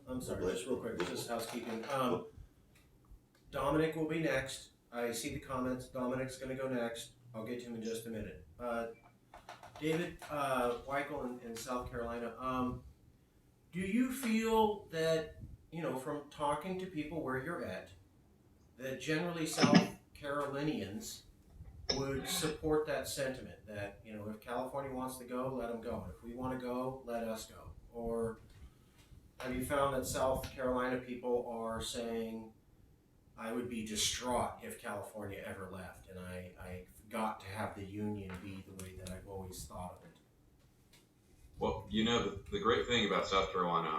I'm sorry, just real quick, just housekeeping. Dominic will be next. I see the comments. Dominic's going to go next. I'll get to him in just a minute. David Weichel in South Carolina, do you feel that, you know, from talking to people where you're at, that generally South Carolinians would support that sentiment that, you know, if California wants to go, let them go. If we want to go, let us go. Or have you found that South Carolina people are saying, I would be distraught if California ever left, and I got to have the union be the way that I've always thought of it? Well, you know, the great thing about South Carolina,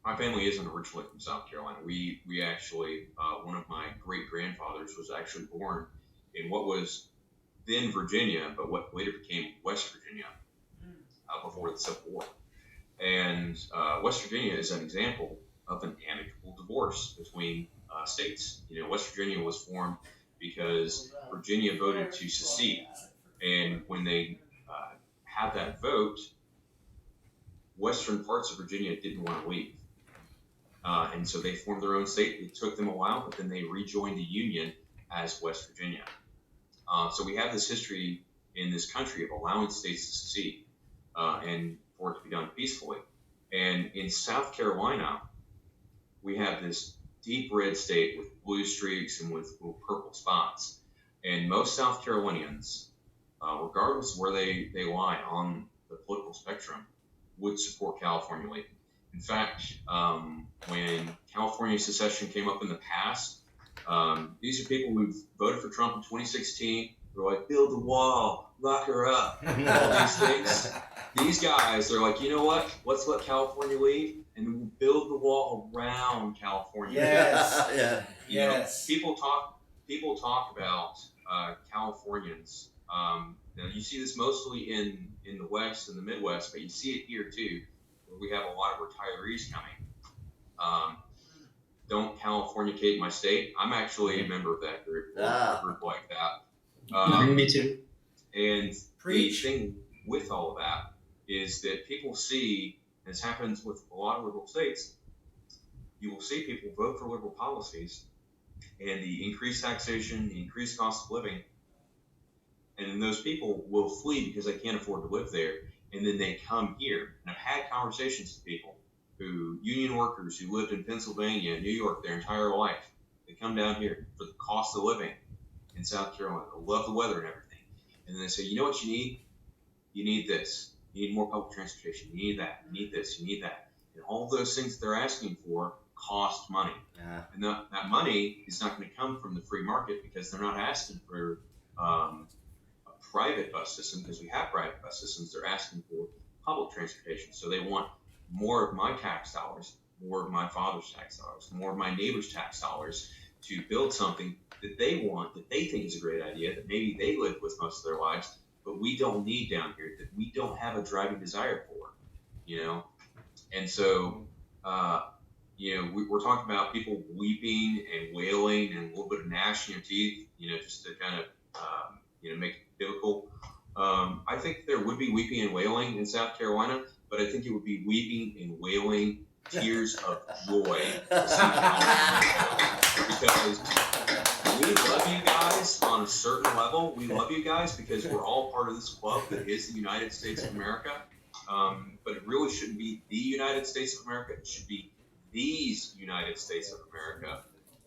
my family isn't originally from South Carolina. We actually, one of my great-grandfathers was actually born in what was then Virginia, but what later became West Virginia before the Civil War. And West Virginia is an example of an amicable divorce between states. You know, West Virginia was formed because Virginia voted to secede. And when they had that vote, western parts of Virginia didn't want to leave. And so they formed their own state. It took them a while, but then they rejoined the Union as West Virginia. So we have this history in this country of allowing states to secede and for it to be done peacefully. And in South Carolina, we have this deep red state with blue streaks and with little purple spots. And most South Carolinians, regardless of where they lie on the political spectrum, would support California leaving. In fact, when California secession came up in the past, these are people who voted for Trump in 2016. They're like, build the wall, lock her up, all these things. These guys, they're like, you know what? Let's let California leave. and we'll build the wall around California. Yes. Yeah. You know, Yes. people talk about Californians. Now you see this mostly in the West and the Midwest, but you see it here too, where we have a lot of retirees coming. Don't Californicate my state. I'm actually a member of that group, or a group like that. Me too. And Preach. the thing with all of that is that people see, as happens with a lot of liberal states, you will see people vote for liberal policies and the increased taxation, the increased cost of living, and then those people will flee because they can't afford to live there, and then they come here. And I've had conversations with people union workers who lived in Pennsylvania and New York their entire life. They come down here for the cost of living in South Carolina. They love the weather and everything. And then they say, you know what you need? You need this. You need more public transportation. You need that. You need this. You need that. And all those things that they're asking for cost money. Yeah. And that money is not going to come from the free market because they're not asking for a private bus system, because we have private bus systems. They're asking for public transportation. So they want more of my tax dollars, more of my father's tax dollars, more of my neighbor's tax dollars to build something that they want, that they think is a great idea, that maybe they lived with most of their lives, but we don't need down here, that we don't have a driving desire for, you know? And so, you know, we're talking about people weeping and wailing and a little bit of gnashing of teeth, you know, just to kind of, you know, make it biblical. I think there would be weeping and wailing in South Carolina, but I think it would be weeping and wailing tears of joy to see because we love you guys on a certain level. We love you guys because we're all part of this club that is the United States of America. But it really shouldn't be the United States of America. It should be these United States of America.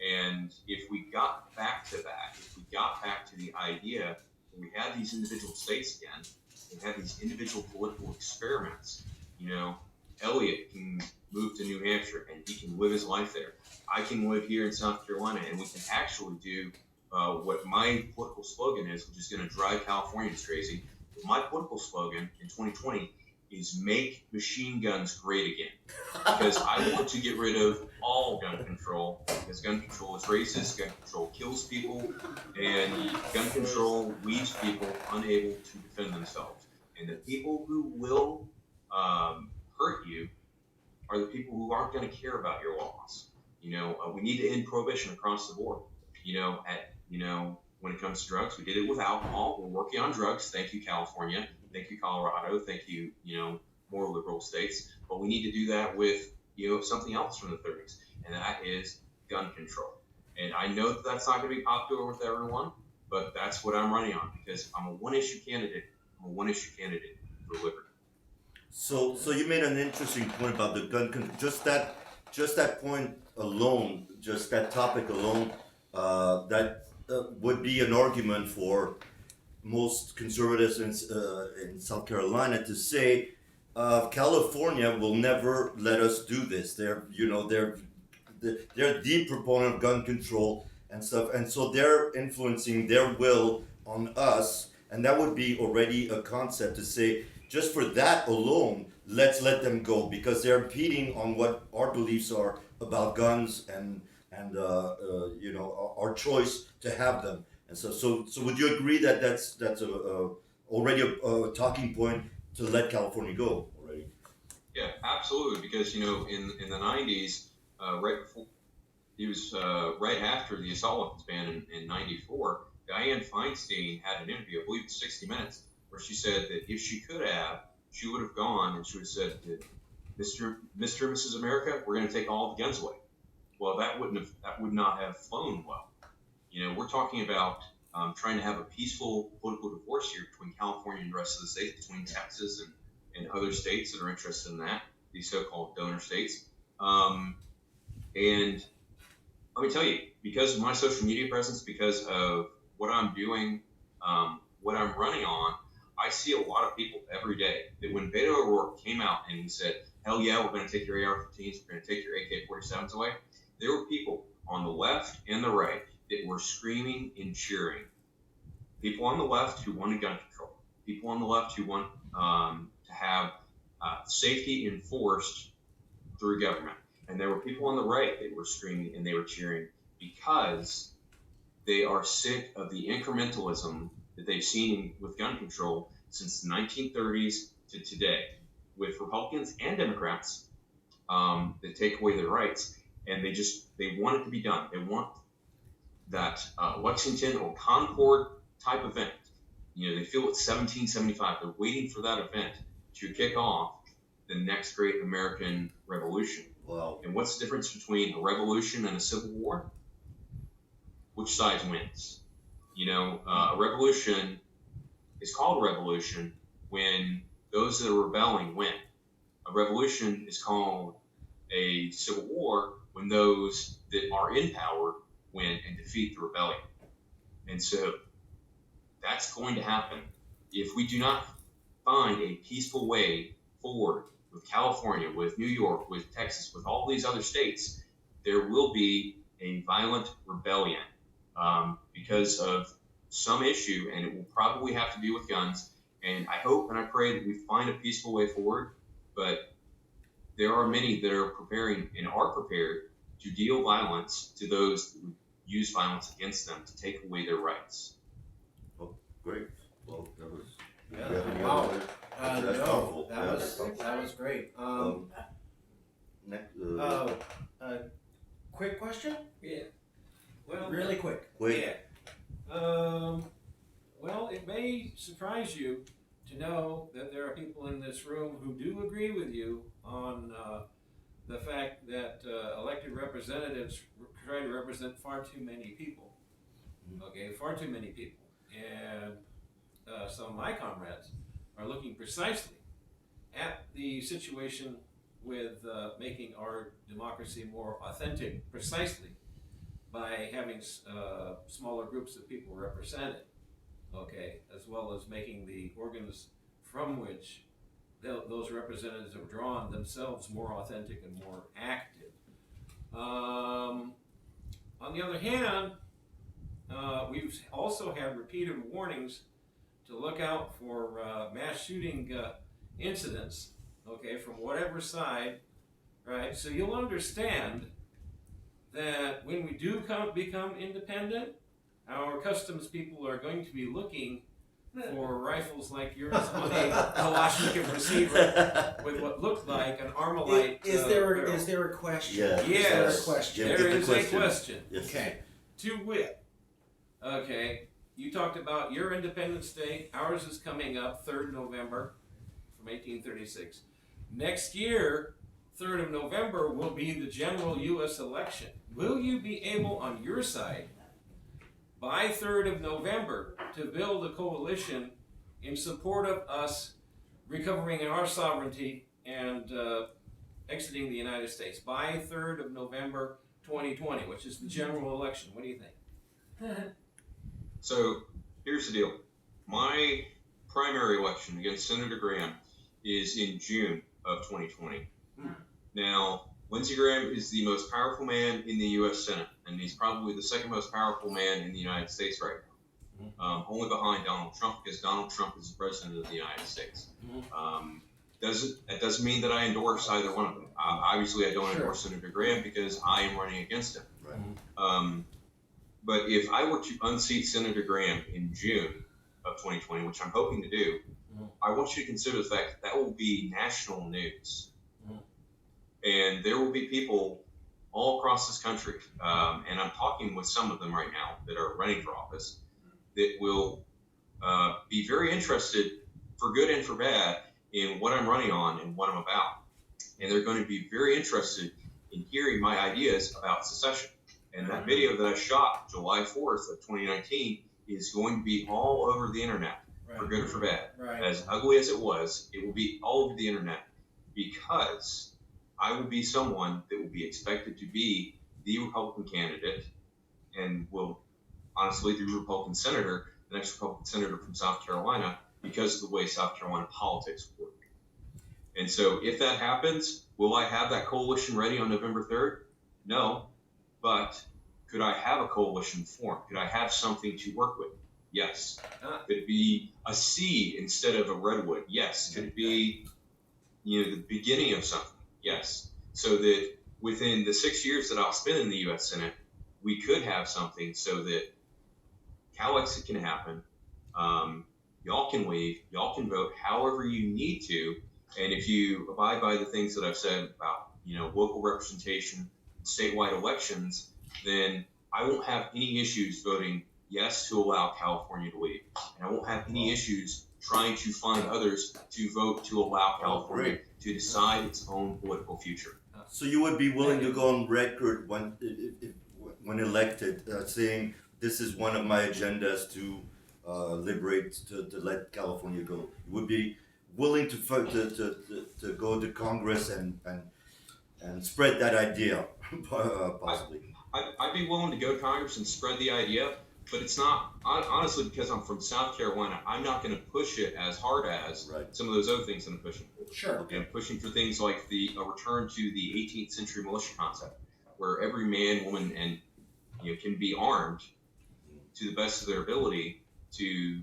And if we got back to that, if we got back to the idea that we had these individual states again, we had these individual political experiments, you know, Elliot can move to New Hampshire and he can live his life there. I can live here in South Carolina and we can actually do what my political slogan is, which is going to drive Californians crazy. But my political slogan in 2020 is make machine guns great again. Because I want to get rid of all gun control, because gun control is racist, gun control kills people, and gun control leaves people unable to defend themselves. And the people who will hurt you are the people who aren't going to care about your laws. You know, we need to end prohibition across the board. You know, when it comes to drugs, we did it with alcohol. We're working on drugs. Thank you, California. Thank you, Colorado. Thank you, you know, more liberal states. But we need to do that with, you know, something else from the 30s, and that is gun control. And I know that that's not going to be popular with everyone, but that's what I'm running on because I'm a one-issue candidate. I'm a one-issue candidate for liberty. So you made an interesting point about the gun control. Just that point alone, just that topic alone, that would be an argument for most conservatives in South Carolina to say California will never let us do this. They're the proponent of gun control and stuff, and so they're influencing their will on us, and that would be already a concept to say just for that alone, let's let them go because they're impeding on what our beliefs are about guns and you know our choice to have them. And so would you agree that that's already a talking point to let California go already? Yeah, absolutely. Because you know, in the 90s, right before he was right after the assault weapons ban in '94, Dianne Feinstein had an interview, I believe it's 60 Minutes, where she said that if she could have, she would have gone and she would have said, Mr. and Mrs. America, we're going to take all the guns away. Well, that would not have flown well. You know, we're talking about trying to have a peaceful political divorce here between California and the rest of the states, between Texas and other states that are interested in that, these so-called donor states. And let me tell you, because of my social media presence, because of what I'm doing, what I'm running on, I see a lot of people every day that when Beto O'Rourke came out and he said, hell yeah, we're going to take your AR-15s, we're going to take your AK-47s away, there were people on the left and the right that were screaming and cheering. People on the left who wanted gun control. People on the left who want to have safety enforced through government. And there were people on the right that were screaming and they were cheering because they are sick of the incrementalism that they've seen with gun control since the 1930s to today, with Republicans and Democrats that take away their rights, and they want it to be done. They want that Lexington or Concord type event. You know, they feel it's 1775. They're waiting for that event to kick off the next great American revolution. Wow. And what's the difference between a revolution and a civil war? Which side wins? You know, a revolution is called a revolution when those that are rebelling win. A revolution is called a civil war when those that are in power win and defeat the rebellion. And so that's going to happen if we do not find a peaceful way forward with California, with New York, with Texas, with all these other states. There will be a violent rebellion because of some issue, and it will probably have to do with guns. And I hope and I pray that we find a peaceful way forward, but there are many that are preparing and are prepared to deal violence to those that would use violence against them to take away their rights. Oh, great. Well, that was. Yeah. Do you have any Wow. other- that's No, powerful. that Yeah, was that's powerful. that was great. Next, Quick question, Yeah. Well, really quick. wait. Yeah. Well, it may surprise you to know that there are people in this room who do agree with you on the fact that elected representatives try to represent far too many people. Okay, far too many people. And some of my comrades are looking precisely at the situation with making our democracy more authentic, precisely by having smaller groups of people represented, okay, as well as making the organs from which those representatives are drawn themselves more authentic and more active. On the other hand, we've also had repeated warnings to look out for mass shooting incidents, okay, from whatever side, right? So you'll understand that when we do become independent, our customs people are going to be looking for rifles like yours on a Kalashnikov receiver with what looked like an Armalite. Is barrel. there a question? Yeah. Yes. Is there a question? Yeah, There get the is question. a question. Yes. Okay. To wit, okay, you talked about your Independence Day. Ours is coming up 3rd November from 1836. Next year, 3rd of November, will be the general U.S. election. Will you be able, on your side, by 3rd of November, to build a coalition in support of us recovering our sovereignty and exiting the United States by 3rd of November 2020, which is the general election? What do you think? So here's the deal. My primary election against Senator Graham is in June of 2020. Now, Lindsey Graham is the most powerful man in the U.S. Senate, and he's probably the second most powerful man in the United States right now, only behind Donald Trump, because Donald Trump is the president of the United States. That doesn't mean that I endorse either one of them. Obviously, I don't endorse Senator Graham because I am running against him. Right. But if I were to unseat Senator Graham in June of 2020, which I'm hoping to do, I want you to consider the fact that will be national news. And there will be people all across this country, and I'm talking with some of them right now that are running for office, that will be very interested, for good and for bad, in what I'm running on and what I'm about. And they're going to be very interested in hearing my ideas about secession. And that video that I shot July 4th of 2019 is going to be all over the internet, for good or for bad. Right. As ugly as it was, it will be all over the internet, because I will be someone that will be expected to be the Republican candidate, and will honestly the Republican senator, the next Republican senator from South Carolina, because of the way South Carolina politics work. And so if that happens, will I have that coalition ready on November 3rd? No. But could I have a coalition formed? Could I have something to work with? Yes. Could it be a seed instead of a redwood? Yes. Could it be, the beginning of something? Yes. so that within the 6 years that I'll spend in the U.S. Senate, we could have something so that CALEXIT can happen. Y'all can leave, y'all can vote however you need to, and if you abide by the things that I've said about, local representation, statewide elections, then I won't have any issues voting yes to allow California to leave, and I won't have any issues trying to find others to vote to allow California to decide its own political future. So you would be willing to go on record when elected, saying this is one of my agendas to liberate, to let California go. You would be willing to go to Congress and spread that idea, possibly. I'd be willing to go to Congress and spread the idea, but it's not, honestly, because I'm from South Carolina, I'm not going to push it as hard as some of those other things that I'm pushing. Sure. Okay. I'm pushing for things like a return to the 18th century militia concept, where every man, woman, and can be armed to the best of their ability to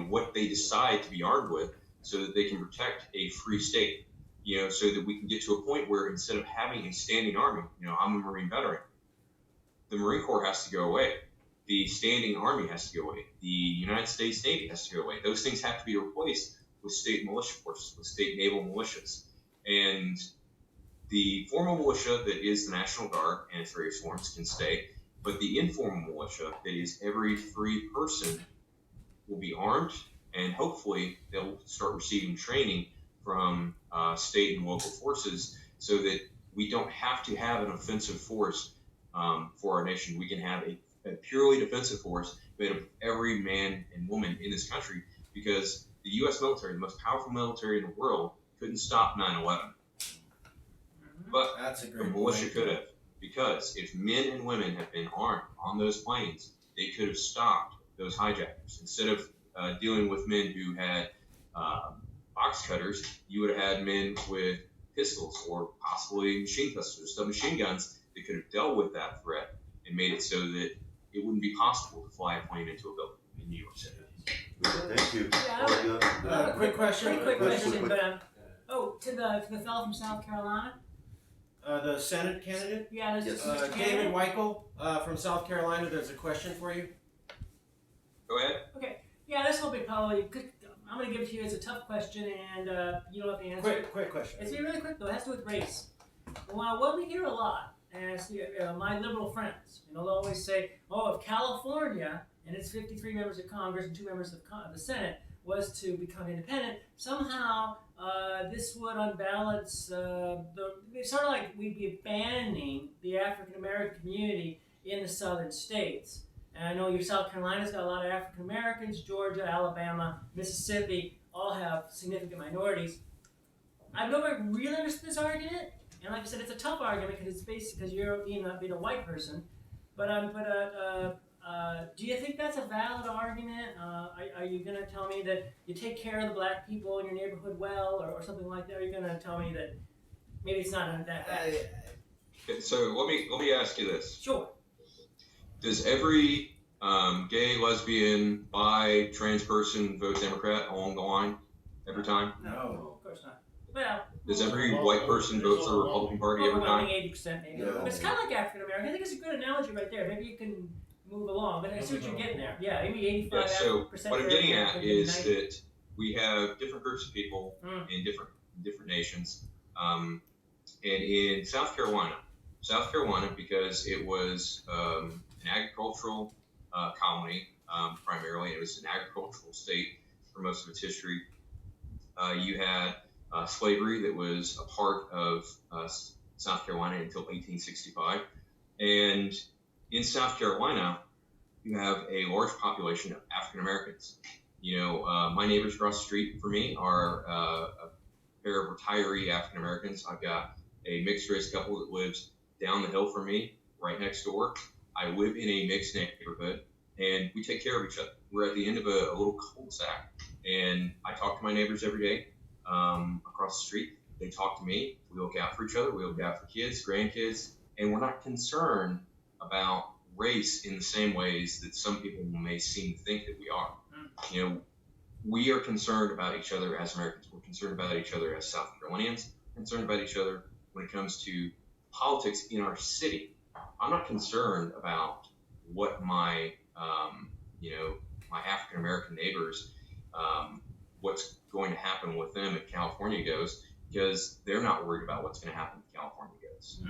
what they decide to be armed with, so that they can protect a free state. So that we can get to a point where instead of having a standing army, I'm a Marine veteran, the Marine Corps has to go away. The standing army has to go away. The United States Navy has to go away. Those things have to be replaced with state militia forces, with state naval militias. And the formal militia that is the National Guard and its various forms can stay, but the informal militia, that is every free person, will be armed, and hopefully they'll start receiving training from state and local forces, so that we don't have to have an offensive force for our nation. We can have a purely defensive force made up of every man and woman in this country, because the U.S. military, the most powerful military in the world, couldn't stop 9/11. But That's a the great militia point. could have, because if men and women had been armed on those planes, they could have stopped those hijackers. Instead of dealing with men who had box cutters, you would have had men with pistols or possibly machine pistols or submachine guns that could have dealt with that threat and made it so that it wouldn't be possible to fly a plane into a building in New York City. Thank you. Quick question. Pretty quick question, but to the fellow from South Carolina. The Senate candidate, Yeah, there's Mr. David Cannon. Weichel from South Carolina. There's a question for you. Go ahead. Okay. Yeah, this will be probably good. I'm going to give it to you as a tough question, and you don't have to answer it. Quick question. It's really quick though. It has to do with race. Well, what we hear a lot, and my liberal friends, they'll always say, "Oh, if California and its 53 members of Congress and 2 members of the Senate was to become independent, somehow this would unbalance it's sort of like we'd be abandoning the African American community in the southern states." And I know your South Carolina's got a lot of African Americans. Georgia, Alabama, Mississippi all have significant minorities. I've never really understood this argument, and like I said, it's a tough argument because it's based because you're being a white person. But do you think that's a valid argument? Are you going to tell me that you take care of the black people in your neighborhood well, or something like that? Are you going to tell me that maybe it's not that bad? Okay, so let me ask you this. Sure. Does every gay, lesbian, bi, trans person vote Democrat along the line every time? No. Of course not. Well, Does every white person vote for the Republican Party every time? overwhelming 80% maybe. No. But it's kind of like African American. I think it's a good analogy right there. Maybe you can move along, but I see what you're getting there. Yeah, maybe 85%. Yeah, so what I'm getting at maybe is 90. that we have different groups of people in different nations. And in South Carolina, because it was an agricultural colony primarily, it was an agricultural state for most of its history. You had slavery that was a part of South Carolina until 1865. And in South Carolina, you have a large population of African Americans. My neighbors across the street from me are a pair of retiree African Americans. I've got a mixed race couple that lives down the hill from me, right next door. I live in a mixed neighborhood, and we take care of each other. We're at the end of a little cul-de-sac, and I talk to my neighbors every day across the street. They talk to me. We look out for each other. We look out for kids, grandkids, and we're not concerned about race in the same ways that some people may seem to think that we are. We are concerned about each other as Americans. We're concerned about each other as South Carolinians, concerned about each other when it comes to politics in our city. I'm not concerned about what my, my African American neighbors, what's going to happen with them if California goes, because they're not worried about what's going to happen if California goes.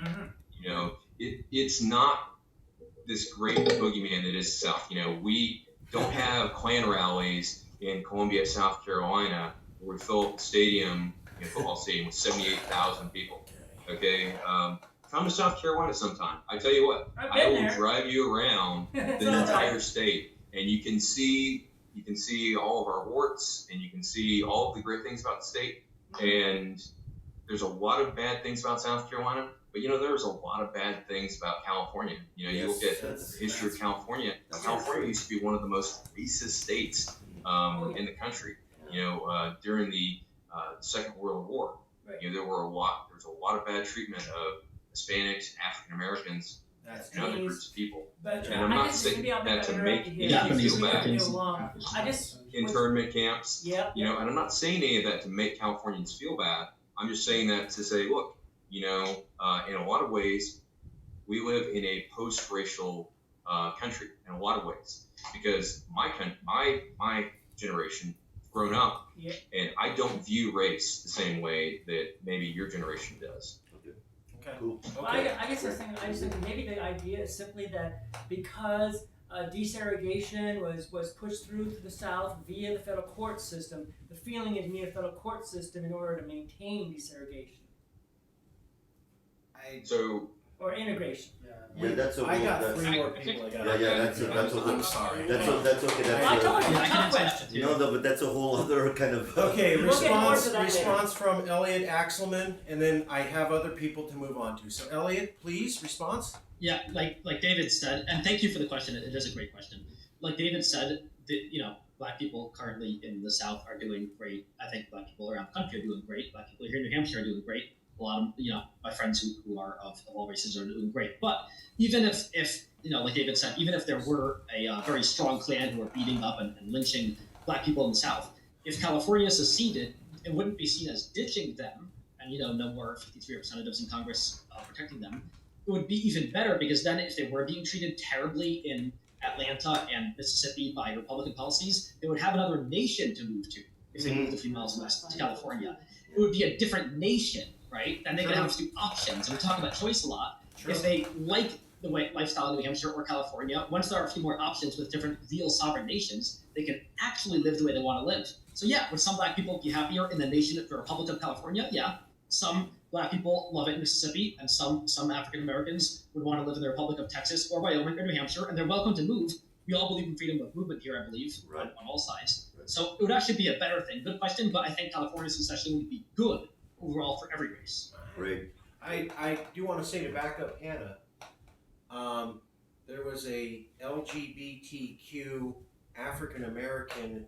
It's not this great boogeyman that is the South. We don't have Klan rallies in Columbia, South Carolina, where we fill up the stadium, football stadium, with 78,000 people. Okay, come to South Carolina sometime. I tell you what, I will drive you around the entire state, and you can see all of our warts, and you can see all of the great things about the state. And there's a lot of bad things about South Carolina, but there's a lot of bad things about California. You look at the history of California. California used to be one of the most racist states in the country. During the Second World War, there was a lot of bad treatment of Hispanics, African Americans, and other groups of people. But, and I'm not saying that to make you feel bad. Internment camps. Yep. And I'm not saying any of that to make Californians feel bad. I'm just saying that to say, look, in a lot of ways, we live in a post-racial country in a lot of ways, because my generation grown up, and I don't view race the same way that maybe your generation does. Okay. Cool. Well, I guess I was thinking maybe the idea is simply that because desegregation was pushed through to the South via the federal court system, the feeling is you need a federal court system in order to maintain desegregation. Or integration. Yeah, that's okay. I got three more people. That's okay. I'm sorry. That's okay. I told you, tough question. No, but that's a whole other kind of. Okay, We'll get more to that response from Elliot Axelman, and then I have other people to move on to. So Elliot, please, response. Yeah, like David said, and thank you for the question. It is a great question. Like David said, that Black people currently in the South are doing great. I think Black people around the country are doing great. Black people here in New Hampshire are doing great. A lot of my friends who are of all races are doing great. But even if like David said, even if there were a very strong Klan who are beating up and lynching Black people in the South, if California seceded, it wouldn't be seen as ditching them, and no more 53 representatives in Congress protecting them. It would be even better, because then if they were being treated terribly in Atlanta and Mississippi by Republican policies, they would have another nation to move to if they moved a few miles west to California. It would be a different nation, right? And they could have a few options. And we talk about choice a lot. True. If they like the lifestyle in New Hampshire or California, once there are a few more options with different real sovereign nations, they can actually live the way they want to live. So yeah, would some Black people be happier in the nation of the Republic of California? Yeah. Some Black people love it in Mississippi, and some African Americans would want to live in the Republic of Texas or Wyoming or New Hampshire, and they're welcome to move. We all believe in freedom of movement here, I believe, on all sides. Right. So it would actually be a better thing. Good question, but I think California's secession would be good overall for every race. Great. I do want to say, to back up Hannah, there was a LGBTQ African American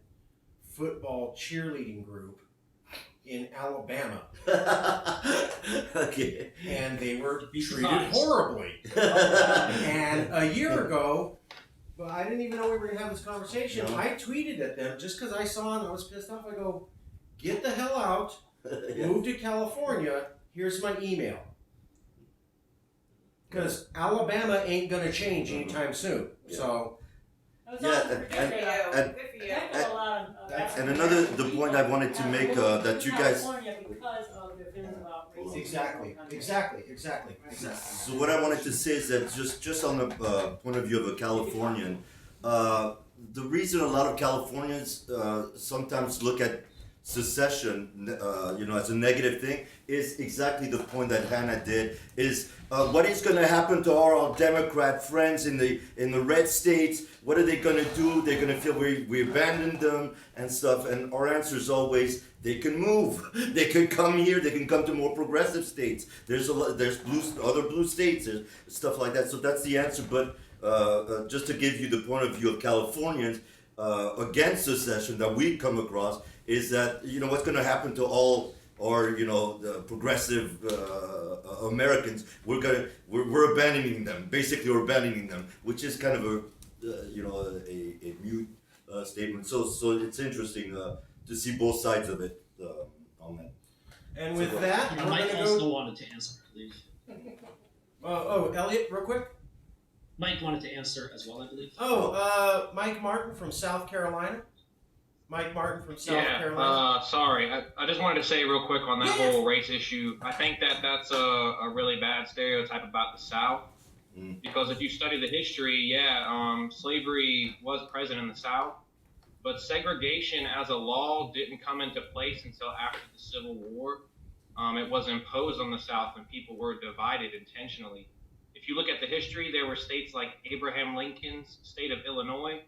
football cheerleading group in Alabama. Okay. And they were treated horribly. And a year ago, but I didn't even know we were going to have this conversation. No. I tweeted at them just because I saw them. I was pissed off. I go, get the hell out. Move to California. Here's my email. Because Alabama ain't going to change anytime soon. Yeah. So. And another, the point I wanted to make that you guys. Exactly. So what I wanted to say is that just on the point of view of a Californian, the reason a lot of Californians sometimes look at secession, as a negative thing, is exactly the point that Hannah did. Is what is going to happen to our Democrat friends in the red states? What are they going to do? They're going to feel we abandoned them and stuff. And our answer is always, they can move. They can come here. They can come to more progressive states. There's other blue states, there's stuff like that. So that's the answer. But just to give you the point of view of Californians against secession that we come across, is that what's going to happen to all or the progressive Americans? We're abandoning them. Basically, we're abandoning them, which is kind of a mute statement. So it's interesting to see both sides of it on that. And with that, Yeah, we're Mike gonna also go. wanted to answer, I believe. Elliot, real quick. Mike wanted to answer as well, I believe. Mike Martin from South Carolina. Mike Martin from South Carolina. Sorry, I just wanted to say real quick on that Yeah. whole race issue. I think that that's a really bad stereotype about the South. Because if you study the history, slavery was present in the South, but segregation as a law didn't come into place until after the Civil War. It was imposed on the South and people were divided intentionally. If you look at the history, there were states like Abraham Lincoln's state of Illinois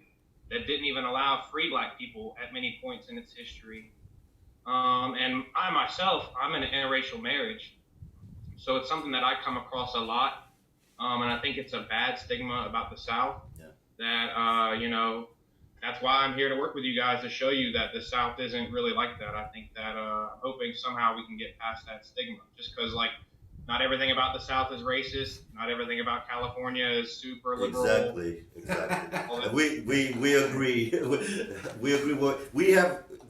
that didn't even allow free black people at many points in its history. And I myself, I'm in an interracial marriage. So it's something that I come across a lot. And I think it's a bad stigma about the South that, that's why I'm here to work with you guys to show you that the South isn't really like that. I think that I'm hoping somehow we can get past that stigma just because, like, not everything about the South is racist. Not everything about California is super liberal. Exactly. we agree. We agree.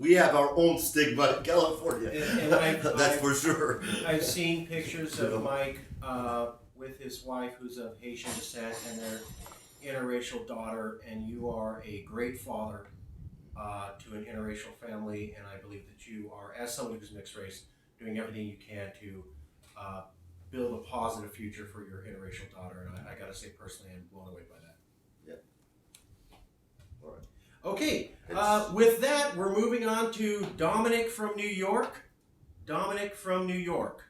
We have our own stigma in California. And That's for sure. I've seen pictures of Mike with his wife, who's of Haitian descent, and their interracial daughter. And you are a great father to an interracial family. And I believe that you are, as someone who's mixed race, doing everything you can to build a positive future for your interracial daughter. And I gotta say, personally, I'm blown away by that. All right. Okay, with that, we're moving on to Dominic from New York. Dominic from New York.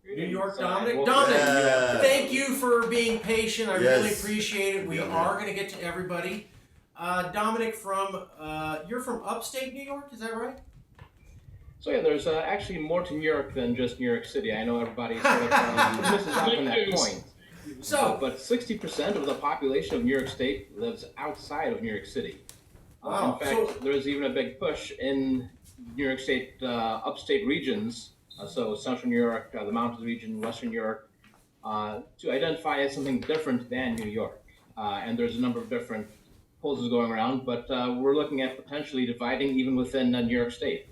New York, Dominic. Dominic, thank you for being patient. I really appreciate it. We are going to get to everybody. Dominic you're from upstate New York, is that right? So yeah, there's actually more to New York than just New York City. I know everybody sort of misses out on that point. But 60% of the population of New York State lives outside of New York City. Wow. In fact, there's even a big push in New York State upstate regions, so Central New York, the Mountains region, Western New York, to identify as something different than New York. And there's a number of different proposals going around, but we're looking at potentially dividing even within New York State.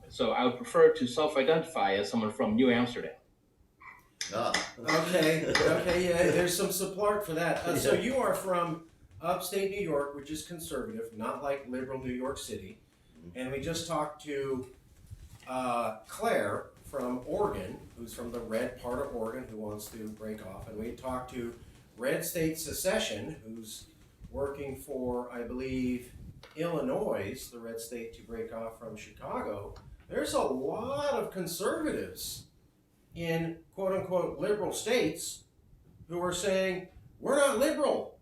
So I would prefer to self-identify as someone from New Amsterdam. Okay, yeah, there's some support for that. So you are from upstate New York, which is conservative, not like liberal New York City. And we just talked to Claire from Oregon, who's from the red part of Oregon, who wants to break off. And we talked to Red State Secession, who's working for, I believe, Illinois, the red state, to break off from Chicago. There's a lot of conservatives in quote-unquote liberal states who are saying, we're not liberal.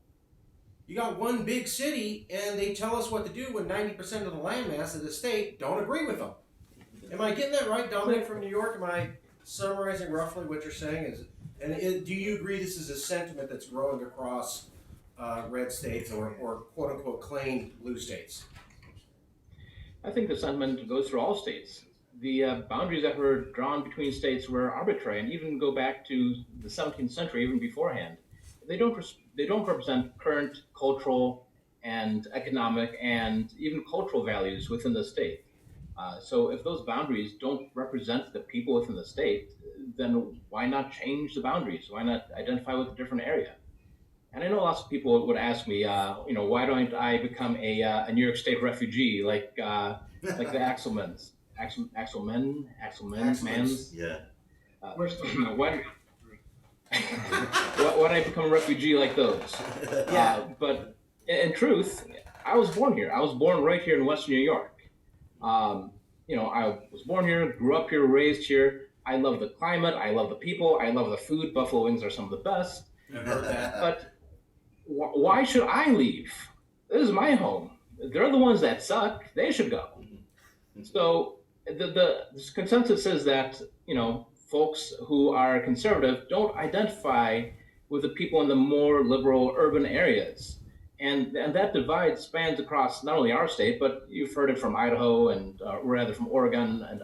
You got one big city and they tell us what to do when 90% of the landmass of the state don't agree with them. Am I getting that right, Dominic from New York? Am I summarizing roughly what you're saying? Do you agree this is a sentiment that's growing across red states or quote-unquote claimed blue states? I think the sentiment goes through all states. The boundaries that were drawn between states were arbitrary, and even go back to the 17th century, even beforehand. They don't represent current cultural and economic and even cultural values within the state. So if those boundaries don't represent the people within the state, then why not change the boundaries? Why not identify with a different area? And I know lots of people would ask me, why don't I become a New York State refugee like the Axelmans? Axelmans? Yeah. Why don't I become a refugee like those? But in truth, I was born here. I was born right here in Western New York. I was born here, grew up here, raised here. I love the climate. I love the people. I love the food. Buffalo wings are some of the best. I've heard that. But why should I leave? This is my home. They're the ones that suck. They should go. So the consensus is that, folks who are conservative don't identify with the people in the more liberal urban areas. And that divide spans across not only our state, but you've heard it from Idaho and rather from Oregon and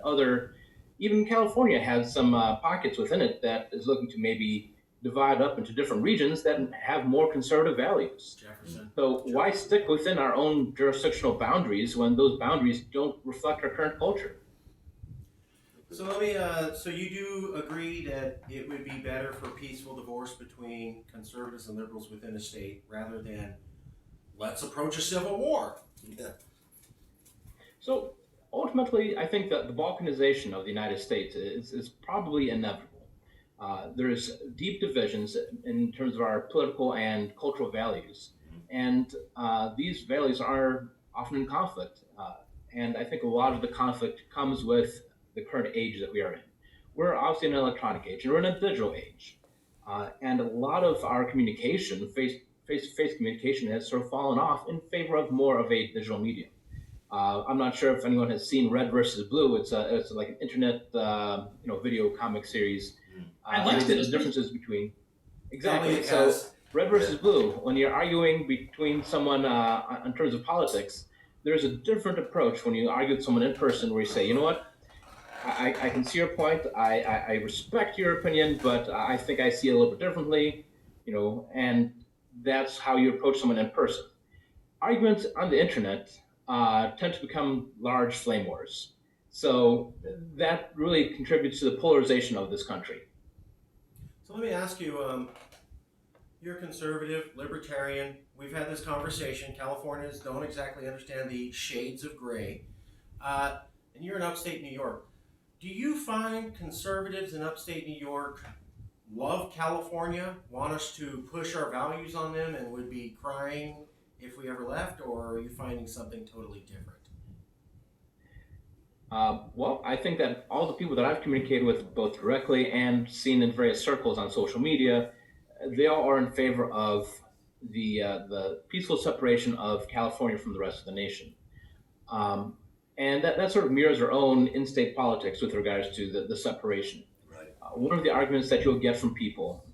even California has some pockets within it that is looking to maybe divide up into different regions that have more conservative values. Jefferson. So why stick within our own jurisdictional boundaries when those boundaries don't reflect our current culture? So let me. So you do agree that it would be better for peaceful divorce between conservatives and liberals within a state rather than let's approach a civil war. Yeah. So ultimately, I think that the Balkanization of the United States is probably inevitable. There's deep divisions in terms of our political and cultural values, and these values are often in conflict. And I think a lot of the conflict comes with the current age that we are in. We're obviously in an electronic age, and we're in a digital age, and a lot of our communication, face-to-face communication, has sort of fallen off in favor of more of a digital medium. I'm not sure if anyone has seen Red versus Blue. It's like an internet video comic series. I liked it. The differences between Tell me exactly. it So has. Red versus Blue. When you're arguing between someone in terms of politics, there's a different approach when you argue with someone in person, where you say, you know what, I can see your point. I respect your opinion, but I think I see it a little bit differently. And that's how you approach someone in person. Arguments on the internet tend to become large flame wars. So that really contributes to the polarization of this country. So let me ask you. You're conservative, libertarian. We've had this conversation. Californians don't exactly understand the shades of gray. And you're in upstate New York. Do you find conservatives in upstate New York love California, want us to push our values on them, and would be crying if we ever left, or are you finding something totally different? Well, I think that all the people that I've communicated with, both directly and seen in various circles on social media, they all are in favor of the peaceful separation of California from the rest of the nation. And that sort of mirrors our own in-state politics with regards to the separation. Right. One of the arguments that you'll get from people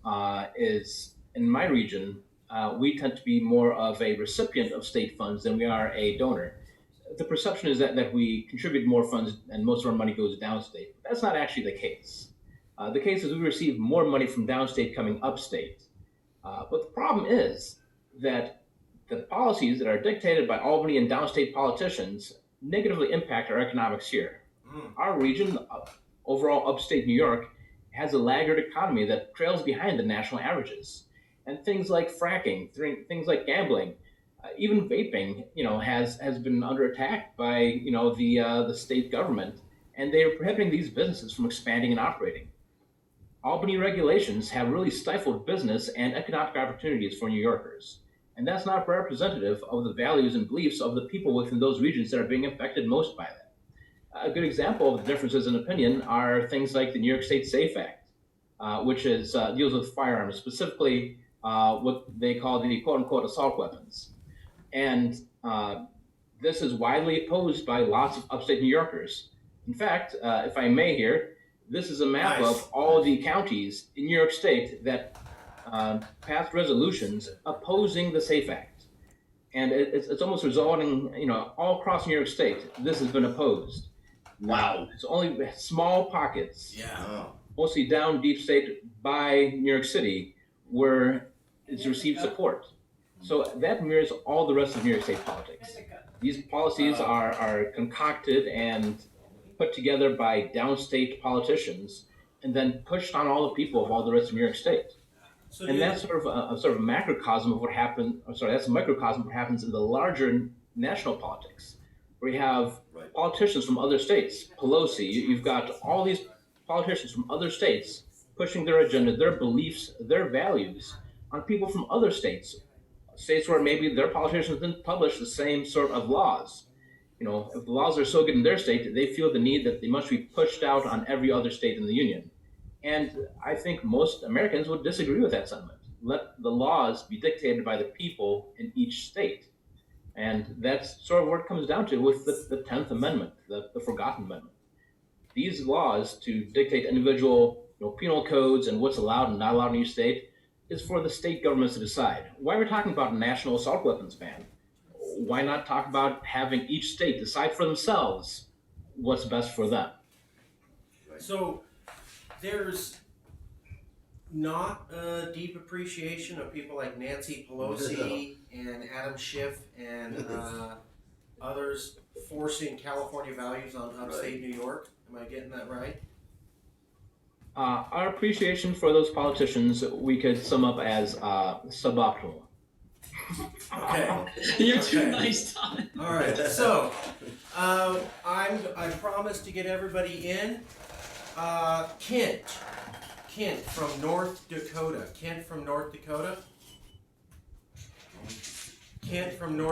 is, in my region, we tend to be more of a recipient of state funds than we are a donor. The perception is that we contribute more funds and most of our money goes downstate. But that's not actually the case. The case is we receive more money from downstate coming upstate. But the problem is that the policies that are dictated by Albany and downstate politicians negatively impact our economics here. Our region, overall upstate New York, has a laggard economy that trails behind the national averages. And things like fracking, things like gambling, even vaping, has been under attack by the state government, and they are prohibiting these businesses from expanding and operating. Albany regulations have really stifled business and economic opportunities for New Yorkers, and that's not representative of the values and beliefs of the people within those regions that are being affected most by that. A good example of the differences in opinion are things like the New York State SAFE Act, which deals with firearms, specifically what they call the quote-unquote assault weapons. And this is widely opposed by lots of upstate New Yorkers. In fact, if I may here, this is a map of all the counties in New York State that passed resolutions opposing the SAFE Act. And it's almost resulting, all across New York State, this has been opposed. Wow. It's only small pockets, Yeah. mostly down deep state by New York City, where it's received support. So that mirrors all the rest of New York State politics. These policies are concocted and put together by downstate politicians and then pushed on all the people of all the rest of New York State. So And that's sort of a macrocosm of what happened. That's a microcosm of what happens in the larger national politics, where you have politicians from other states. Pelosi, you've got all these politicians from other states pushing their agenda, their beliefs, their values on people from other states where maybe their politicians didn't publish the same sort of laws. If the laws are so good in their state, they feel the need that they must be pushed out on every other state in the union. And I think most Americans would disagree with that sentiment. Let the laws be dictated by the people in each state. And that's sort of what it comes down to with the 10th Amendment, the Forgotten Amendment. These laws to dictate individual penal codes and what's allowed and not allowed in each state is for the state governments to decide. Why are we talking about a national assault weapons ban? Why not talk about having each state decide for themselves what's best for them? So there's not a deep appreciation of people like Nancy Pelosi and Adam Schiff and others forcing California values on upstate New York. Am I getting that right? Our appreciation for those politicians we could sum up as suboptimal. Okay. You're too Okay. nice, Tom. All right. So, I promised to get everybody in. Kent from North Dakota. Kent from North Dakota. Kent from North